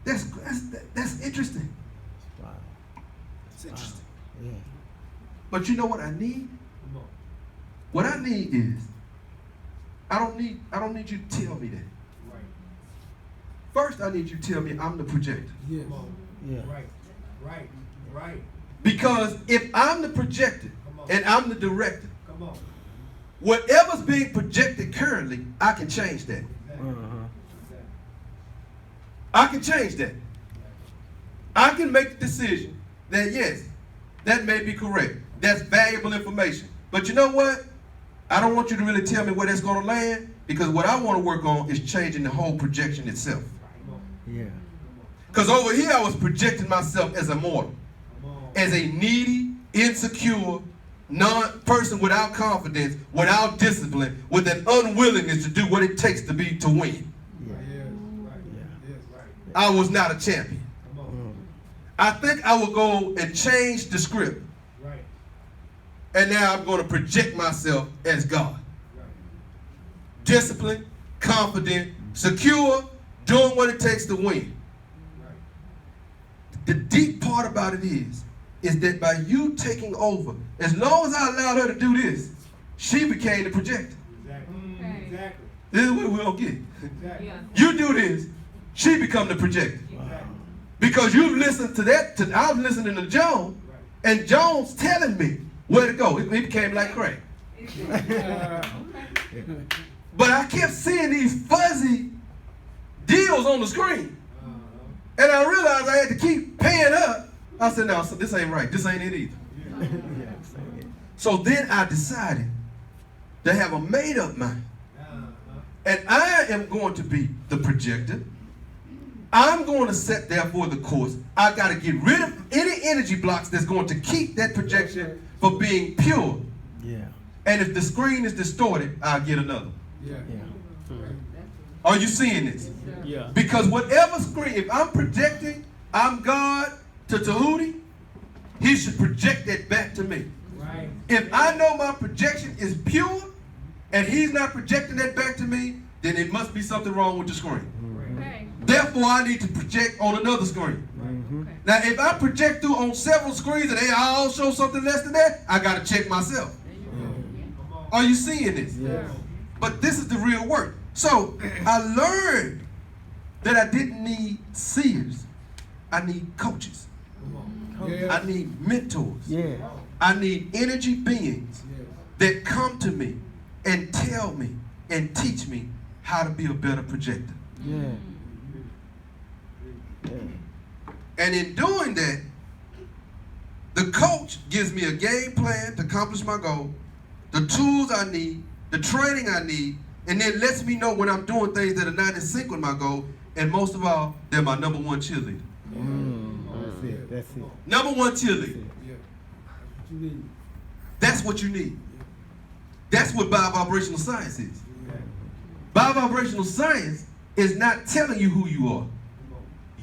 That's interesting. Wow. It's interesting. Yeah. But you know what I need? Come on. What I need is, I don't need you to tell me that. Right. First, I need you to tell me I'm the projector. Yes. Come on. Yeah. Right. Right. Right. Because if I'm the projector and I'm the director, Come on. whatever's being projected currently, I can change that. Exactly. Exactly. I can change that. I can make the decision that yes, that may be correct. That's valuable information. But you know what? I don't want you to really tell me where that's going to land, because what I want to work on is changing the whole projection itself. Come on. Yeah. Because over here I was projecting myself as a mortal, Come on. as a needy, insecure, person without confidence, without discipline, with an unwillingness to do what it takes to win. Yeah. Yes. Right. Yeah. Yes. Right. I was not a champion. Come on. I think I will go and change the script. Right. And now I'm going to project myself as God. Right. Disciplined, confident, secure, doing what it takes to win. Right. The deep part about it is that by you taking over, as long as I allowed her to do this, she became the projector. Exactly. Exactly. This is what we don't get. Exactly. Yeah. You do this, she become the projector. Wow. Because you've listened to that. I was listening to Jones, and Jones telling me where to go. It became like crack. But I kept seeing these fuzzy deals on the screen. And I realized I had to keep paying up. I said, no, this ain't right. This ain't it either. So then I decided to have a made-up mind. And I am going to be the projector. I'm going to set therefore the course. I got to get rid of any energy blocks that's going to keep that projection from being pure. Yeah. And if the screen is distorted, I'll get another. Yeah. Are you seeing this? Yeah. Because whatever screen, if I'm projecting, I'm God to Tahuti, he should project that back to me. Right. If I know my projection is pure and he's not projecting that back to me, then it must be something wrong with the screen. Okay. Therefore, I need to project on another screen. Okay. Now, if I project through on several screens and they all show something less than that, I got to check myself. Are you seeing this? Yes. But this is the real work. So I learned that I didn't need seers. I need coaches. I need mentors. Yeah. I need energy beings that come to me and tell me and teach me how to be a better projector. Yeah. Yeah. And in doing that, the coach gives me a game plan to accomplish my goal, the tools I need, the training I need, and then lets me know when I'm doing things that are not in sync with my goal. And most of all, they're my number one cheerleader. That's it. That's it. Number one cheerleader. That's what you need. That's what biovibrational science is. Biovibrational science is not telling you who you are.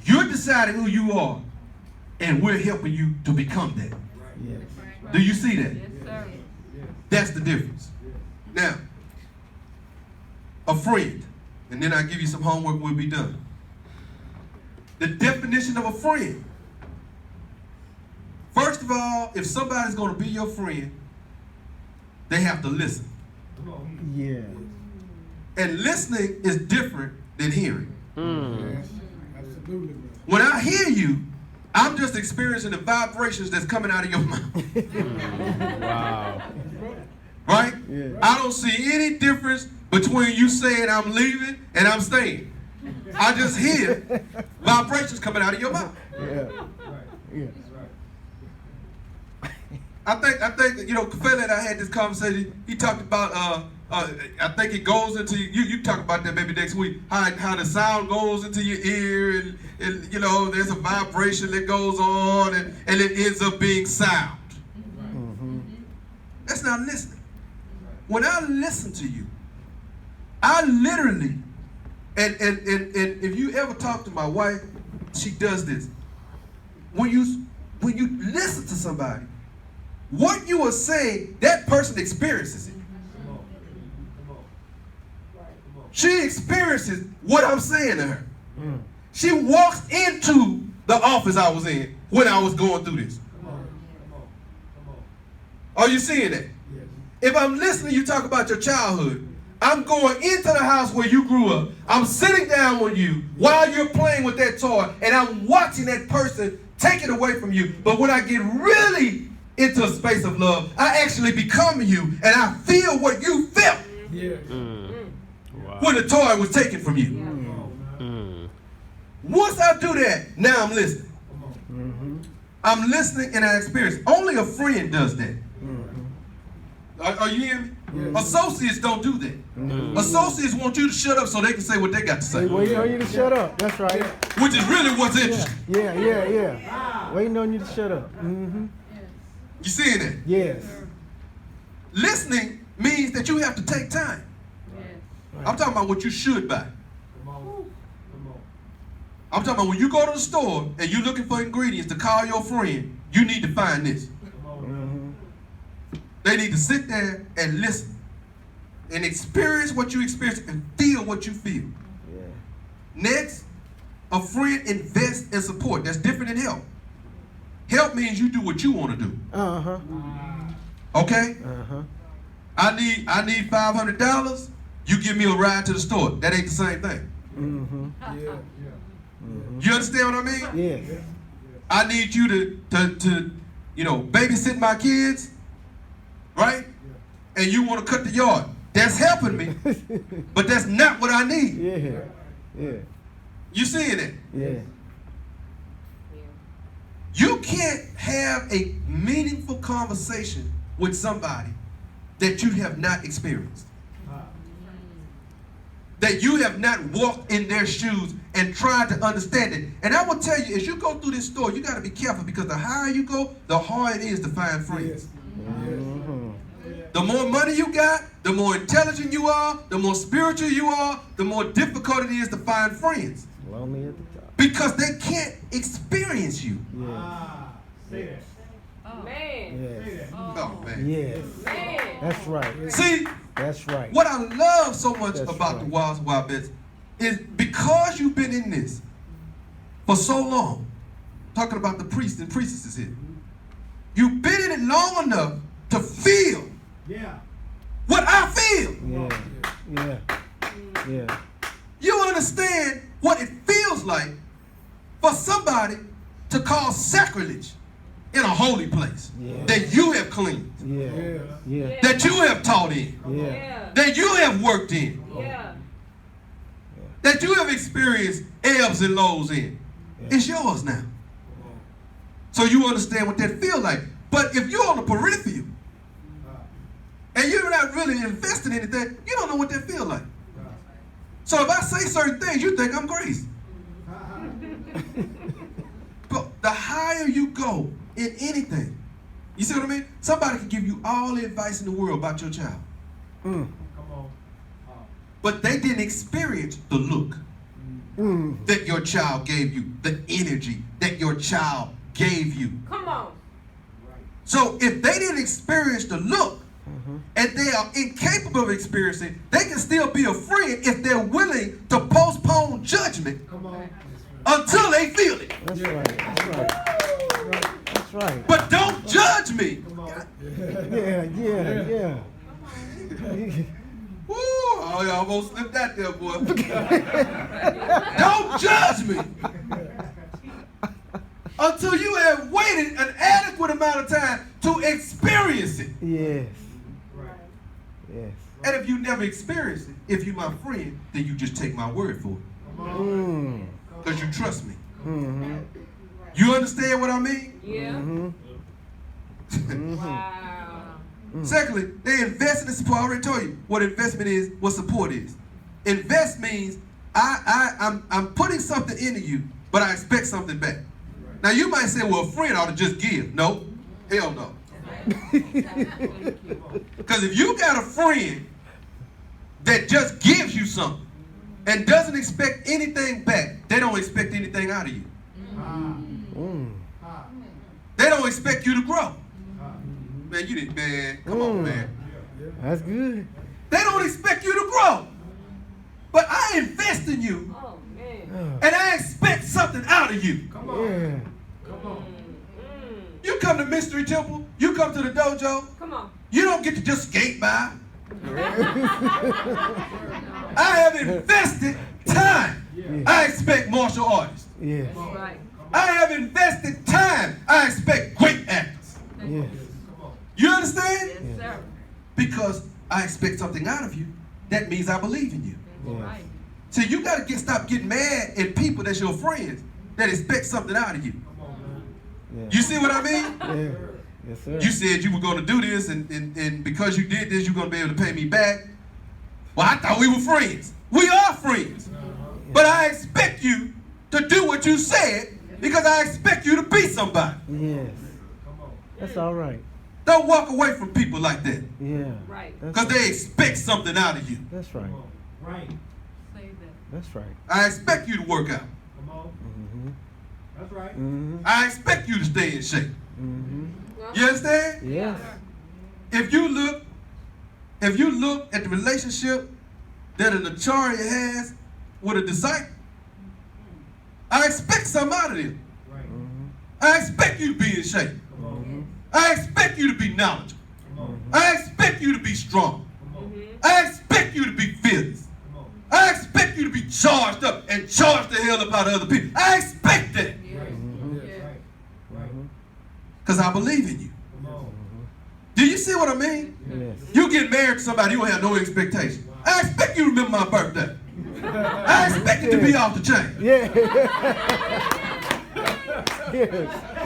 You're deciding who you are, and we're helping you to become that. Yeah. Do you see that? Yes, sir. That's the difference. Now, a friend, and then I'll give you some homework, we'll be done. The definition of a friend. First of all, if somebody's going to be your friend, they have to listen. Yeah. And listening is different than hearing. Absolutely, bro. When I hear you, I'm just experiencing the vibrations that's coming out of your mouth. Wow. Right? Yeah. I don't see any difference between you saying I'm leaving and I'm staying. I just hear vibrations coming out of your mouth. Yeah. Yeah. I think you know, Kafele and I had this conversation. He talked about I think it goes into you talk about that maybe next week, how the sound goes into your ear and you know there's a vibration that goes on and it ends up being sound. That's not listening. When I listen to you, I literally and if you ever talk to my wife, she does this. When you listen to somebody, what you are saying, that person experiences it. She experiences what I'm saying to her. She walks into the office I was in when I was going through this. Are you seeing that? If I'm listening, you talk about your childhood. I'm going into the house where you grew up. I'm sitting down with you while you're playing with that toy, and I'm watching that person take it away from you. But when I get really into a space of love, I actually become you, and I feel what you felt when the toy was taken from you. Once I do that, now I'm listening. I'm listening and I experience. Only a friend does that. Are you hearing me? Associates don't do that. Associates want you to shut up so they can say what they got to say, They waiting on you to shut up. That's right. which is really what's interesting. Yeah. Waiting on you to shut up. You seeing that? Yes. Listening means that you have to take time. I'm talking about what you should buy. I'm talking about when you go to the store and you're looking for ingredients to call your friend, you need to find this. They need to sit there and listen and experience what you experience and feel what you feel. Yeah. Next, a friend invests in support. That's different than help. Help means you do what you want to do. Okay? I need $500. You give me a ride to the store. That ain't the same thing. You understand what I mean? Yes. I need you to babysit my kids, right? And you want to cut the yard. That's helping me, but that's not what I need. Yeah. Yeah. You seeing it? Yeah. You can't have a meaningful conversation with somebody that you have not experienced. That you have not walked in their shoes and tried to understand it. And I will tell you, as you go through this store, you got to be careful, because the higher you go, the harder it is to find friends. The more money you got, the more intelligent you are, the more spiritual you are, the more difficult it is to find friends. Lonely at the top. Because they can't experience you. Yeah. Say that. Man. Yes. Oh, man. Yes. Man. That's right. See, That's right. what I love so much That's about right. the Wild Bets is because you've been in this for so long, talking about the priests and priestesses here, you've been in it long enough to feel Yeah. what I feel. Yeah. Yeah. Yeah. You understand what it feels like for somebody to cause sacrilege in a holy place Yeah. that you have cleaned, Yeah. Yeah. that you have taught in, Yeah. Yeah. that you have worked in, Yeah. that you have experienced ebbs and lows in. Yeah. It's yours now. So you understand what that feels like. But if you're on the periphery and you're not really invested in anything, you don't know what that feels like. So if I say certain things, you think I'm crazy. But the higher you go in anything, you see what I mean? Somebody can give you all the advice in the world about your child, Mm. Come on. but they didn't experience the look Mm. that your child gave you, the energy that your child gave you. Come on. So if they didn't experience the look, and they are incapable of experiencing, they can still be a friend if they're willing to postpone judgment Come on. until they feel it. That's right. That's right. That's right. But don't judge me. Come on. Yeah. Yeah. Yeah. Woo, I almost slipped that there, boy. Don't judge me until you have waited an adequate amount of time to experience it. Yes. Right. Yes. And if you never experience it, if you're my friend, then you just take my word for it. Come on. Mm. Because you trust me. Mm-hmm. You understand what I mean? Yeah. Mm-hmm. Mm-hmm. Wow. Secondly, they invest in the support. I already told you what investment is, what support is. Invest means I'm putting something into you, but I expect something back. Now you might say, well, a friend ought to just give. No, hell no. Because if you got a friend that just gives you something and doesn't expect anything back, they don't expect anything out of you. Mm. They don't expect you to grow. Man, you didn't, man. Come on, man. That's good. They don't expect you to grow. But I invest in you Oh, man. and I expect something out of you. Come on. Yeah. Come on. You come to Mystery Temple, you come to the dojo, Come on. you don't get to just skate by. I have invested time. I expect martial artists. Yes. Right. I have invested time. I expect great actors. Yes. You understand? Yes, sir. Because I expect something out of you, that means I believe in you. That's Yes. right. So you got to stop getting mad at people that's your friends that expect something out of you. Yeah. You see what I mean? Yeah. Yes, sir. You said you were going to do this, and because you did this, you're going to be able to pay me back. Well, I thought we were friends. We are friends. But I expect you to do what you said because I expect you to be somebody. Yes. That's all right. Don't walk away from people like that Yeah. Right. That's because they expect something out of you. That's right. Right. Say that. That's right. I expect you to work out. Come on. Mm-hmm. That's right. Mm-hmm. I expect you to stay in shape. Mm-hmm. You understand? Yes. If you look at the relationship that an Acharya has with a disciple, I expect something out of them. Right. Mm-hmm. I expect you to be in shape. Come on. I expect you to be knowledgeable. Come on. I expect you to be strong. Come on. I expect you to be fearless. Come on. I expect you to be charged up and charge the hell up out of other people. I expect that. Because I believe in you. Do you see what I mean? Yes. You get married to somebody, you don't have no expectation. I expect you to remember my birthday. I expect it to be off the chain. Yeah. Yes.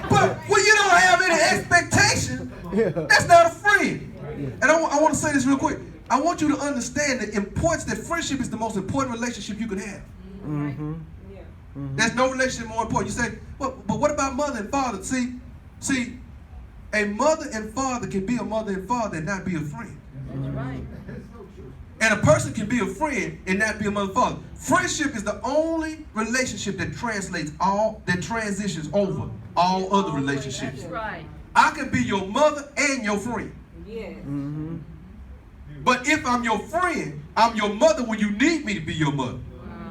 But when you don't have any expectation, Yeah. that's not a friend. And I want to say this real quick. I want you to understand the importance that friendship is the most important relationship you can have. Mm-hmm. Yeah. There's no relationship more important. You say, but what about mother and father? See, a mother and father can be a mother and father and not be a friend. That's right. And a person can be a friend and not be a mother and father. Friendship is the only relationship that transitions over all other relationships. That's right. I can be your mother and your friend. Yes. Mm-hmm. But if I'm your friend, I'm your mother when you need me to be your mother.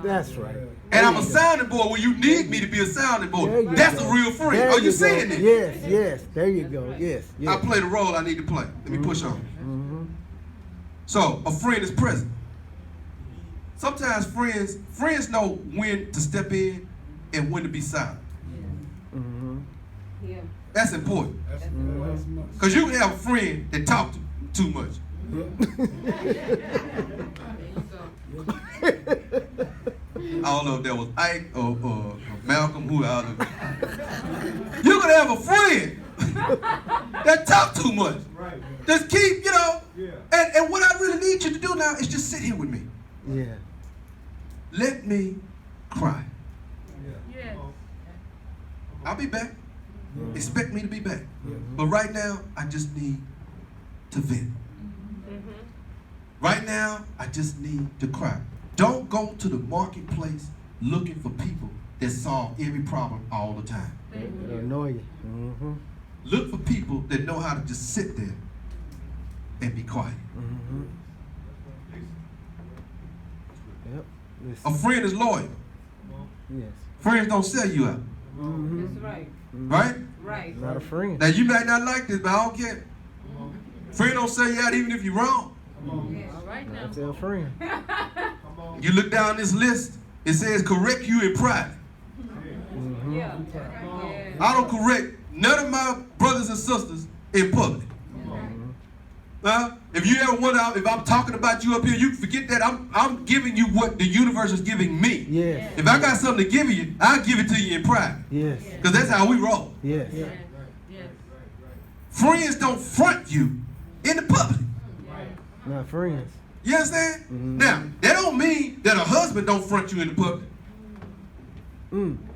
That's right. And I'm a sounding board when you need me to be a sounding There board. you That's go. a real friend. There Are you go. seeing it? Yes, yes. There you go. Yes, yes. I play the role I need to play. Let me push on. Mm-hmm. So a friend is present. Sometimes friends know when to step in and when to be silent. Mm-hmm. Yeah. That's important. That's Because you can have a friend that talk too much. I don't know if that was Ike or Malcolm, who out of it. You could have a friend that talk too much. Just keep, and what I really need you to do now is just sit here with me. Yeah. Let me cry. Yeah. I'll be back. Expect me to be back. But right now, I just need to vent. Right now, I just need to cry. Don't go to the marketplace looking for people that solve every problem all the time. It'll annoy you. Mm-hmm. Look for people that know how to just sit there and be quiet. Mm-hmm. Yep. A Listen. friend is loyal. Yes. Friends don't sell you out, Mm-hmm. That's right. right? Right. Not a friend. Now, you might not like this, but I don't care. Friend don't sell you out even if you're wrong. All right now. That's a friend. You look down this list, it says correct you in private. Mm-hmm. Yeah. I don't correct none of my brothers and sisters in public. If you ever wonder if I'm talking about you up here, you forget that I'm giving you what the universe is giving me. Yes. If I got something to give you, I'll give it to you in private. Yes. Because that's how we roll. Yes. Yes. Friends don't front you in the public. Not friends. You understand? Mhm. Now, that don't mean that a husband don't front you in the public.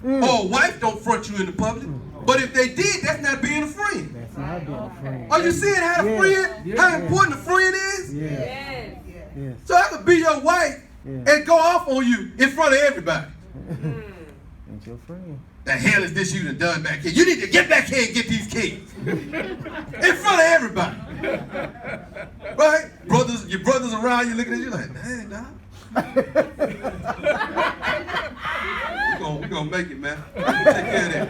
Or a wife don't front you in the public. But if they did, that's not being a friend. That's not being a friend. Are you seeing how Yes. how Yes. important a friend is? Yes. Yes. Yes. So I could be your wife Yeah. and go off on you in front of everybody. Ain't your friend. The hell is this you done back here? You need to get back here and get these kids. In front of everybody. Right? Your brothers around you looking at you like, dang, nah. We're gonna make it, man. Take care of that.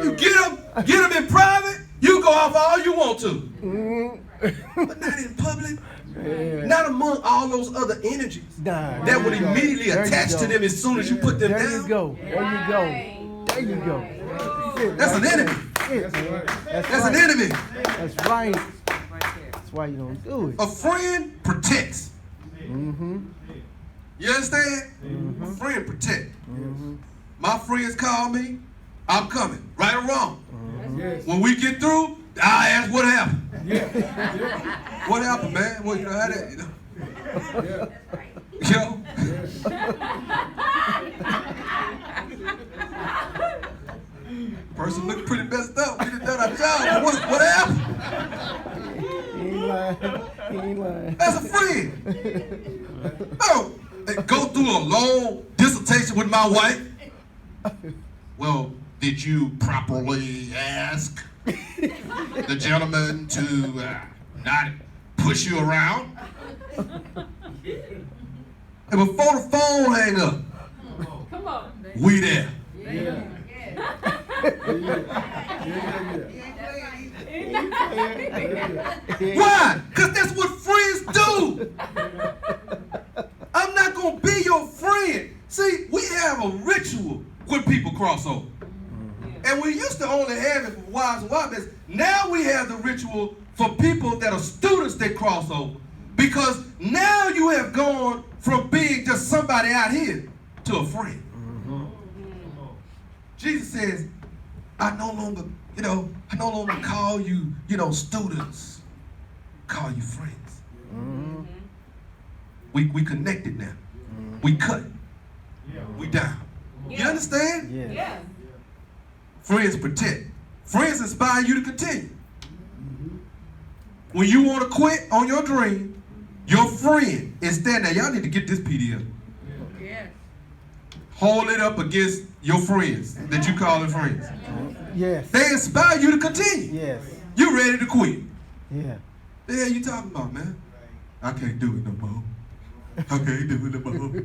You get them in private, you go off all you want to. But not in public. Yeah. Not among all those other energies Nah, that would there you go. immediately There you attach to go. them as soon as you put them There down. you go. There you go. There you go. That's an enemy. That's an enemy. That's right. That's why you don't do it. A friend protects. Mm-hmm. You understand? A friend protects. Mm-hmm. My friends call me, I'm coming, right or wrong. Yes. When we get through, I ask what happened. Yeah. What happened, man? Well, you know how that, Yeah. Yo. Person look pretty messed up. We done done our job. What happened? He ain't lying. He ain't lying. That's a friend. Oh, they go through a long dissertation with my wife. Well, did you properly ask the gentleman to not push you around? And before the phone hang up, Come on. we there. Yeah. Why? Because that's what have a ritual when people cross over. And we used to only have it for wives and wives. Now we have the ritual for people that are students that cross over. Because now you have gone from being just somebody out here to a friend. Jesus says, I no longer call you, students. Call you friends. We connected now. We cut. We down. You understand? Yes. Yeah. Friends protect. Friends inspire you to continue. When you want to quit on your dream, your friend is standing there. Y'all need to get this PDF. Yes. Hold it up against your friends that you call them friends. Yes. They inspire you to continue. Yes. You ready to quit. Yeah. The hell you talking about, man? I can't do it no more. I can't do it no more.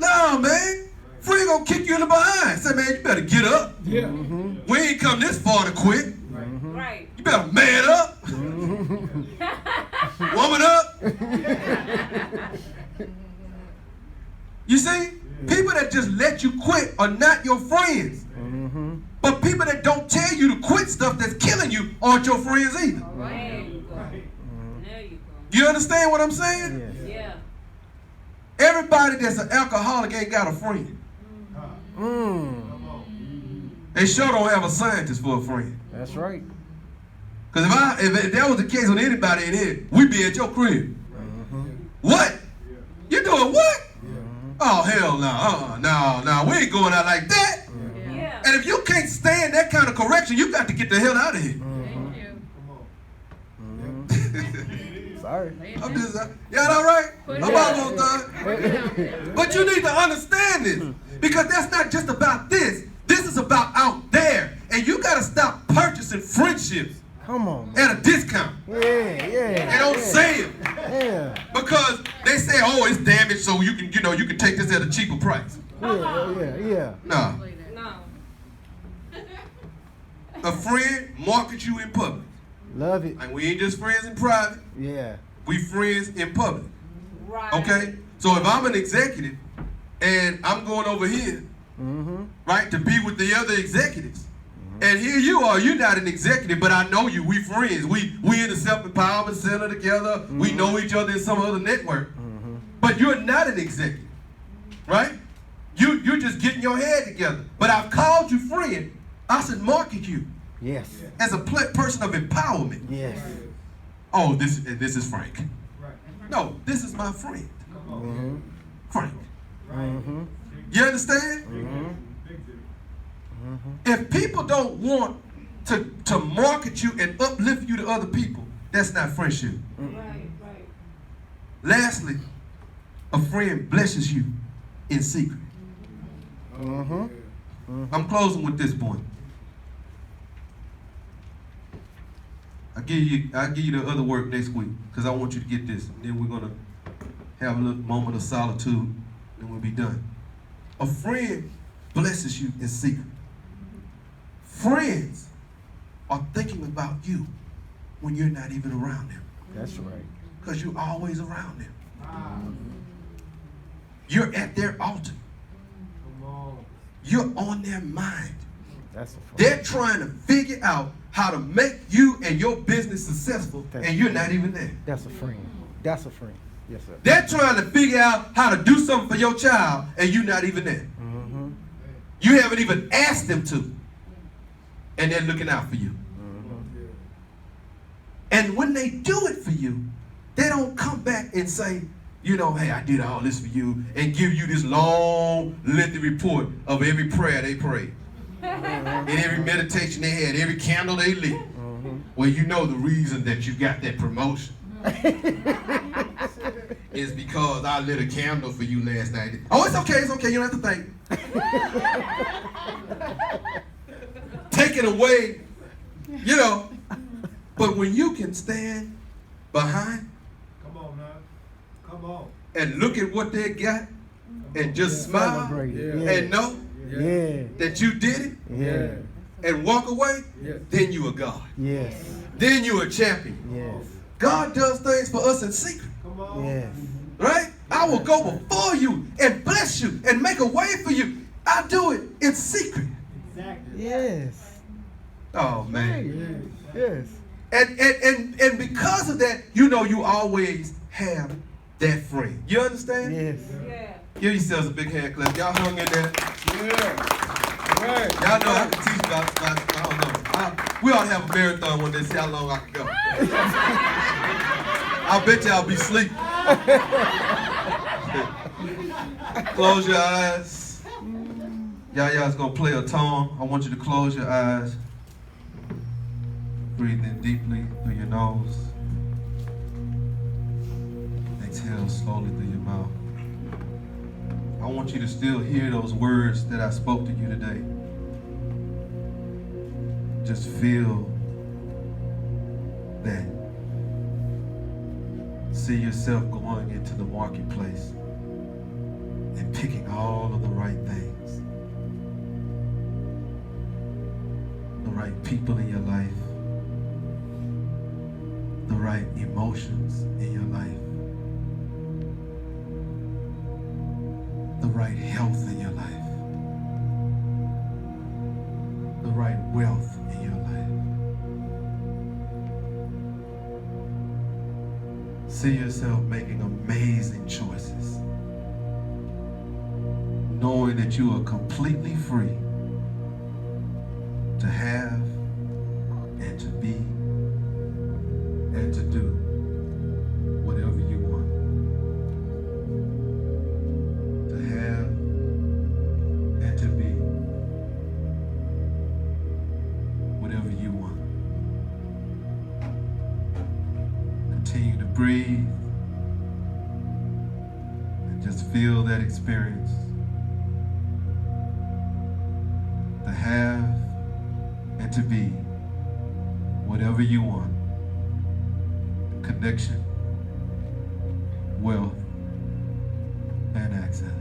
No, man. Friend gonna kick you in the behind. Say, man, you better get up. Yeah. We ain't come this far to quit. Right. You better man up. Woman up. You see? People that just let you quit are not your friends. But people that don't tell you to quit stuff that's killing you aren't your friends either. There you go. There you go. You understand what I'm saying? Yes. Yeah. Everybody that's an alcoholic ain't got a friend. They sure don't have a scientist for a friend. That's right. Because if that was the case with anybody in here, we'd be at your crib. What? You doing what? Oh, hell no. No, we ain't going out like that. Yeah. And if you can't stand that kind of correction, you got to get the hell out of here. Sorry. I'm just, y'all all right? I'm almost done. But you need to understand this. Because that's not just about this. This is about out there. And you got to stop purchasing friendships Come on, man. at a discount. Yeah, yeah. They don't say it. Yeah. Because they say, oh, it's damaged, so you can take this at a cheaper price. Yeah. No. No. A friend markets you in public. Love it. Like, we ain't just friends in private. Yeah. We friends in public. Right. Okay? So if I'm an executive and I'm going over here, right, to be with the other executives, and here you are, you're not an executive, but I know you. We friends. We in the Self-Empowerment Center together. We know each other in some other network. But you're not an executive, right? You're just getting your head together. But I've called you friend. I should market you Yes. as a person of empowerment. Yes. Oh, this is Frank. No, this is my friend, Frank. You understand? If people don't want to market you and uplift you to other people, that's not friendship. Right. Lastly, a friend blesses you in secret. I'm closing with this point. I'll give you the other work next week because I want you to get this. And then we're gonna have a little moment of solitude, and we'll be done. A friend blesses you in secret. Friends are thinking about you when you're not even around them. That's right. Because you're always around them. You're at their altar. You're on their mind. That's a fun. They're trying to figure out how to make you and your business successful, and you're not even there. That's a friend. That's a friend. Yes, sir. They're trying to figure out how to do something for your child, and you're not even there. You haven't even asked them to, and they're looking out for you. And when they do it for you, they don't come back and say, hey, I did all this for you, and give you this long, lengthy report of every prayer they prayed, and every meditation they had, every candle they lit. Well, you know the reason that you got that promotion is because I lit a candle for you last night. Oh, it's okay, you don't have to thank. Take it away, But when you can stand behind and look at what they got and just smile Celebrate it. and know that you did it Yeah. and walk away, then you are God. Yes. Then you are a champion. Yes. God does things for us in secret, Yes. right? I I will go before you and bless you and make a way for you. I do it in secret. Exactly. Yes. Oh, man. Yes. And because of that, you know you always have that friend. You understand? Yes. Yeah. Give yourselves a big hand clap. Y'all hung in there. Yeah. Right. Y'all know I can teach about I don't know. We ought to have a marathon one day, see how long I can go. I bet y'all be asleep. Close your eyes. Yaya's gonna play a tone. I want you to close your eyes. Breathe in deeply through your nose. Exhale slowly through your mouth. I want you to still hear those words that I spoke to you today. Just feel that. See yourself going into the marketplace and picking all of the right things. The right people in your life. The right emotions in your life. The right health in your life. The right wealth in your life. See yourself making amazing choices, knowing that you are completely free to have and to be and to do whatever you want. To have and to be whatever you want. Continue to breathe and just feel that experience. To have and to be whatever you want. Connection, wealth, and access.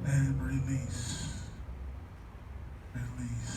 And release. Release.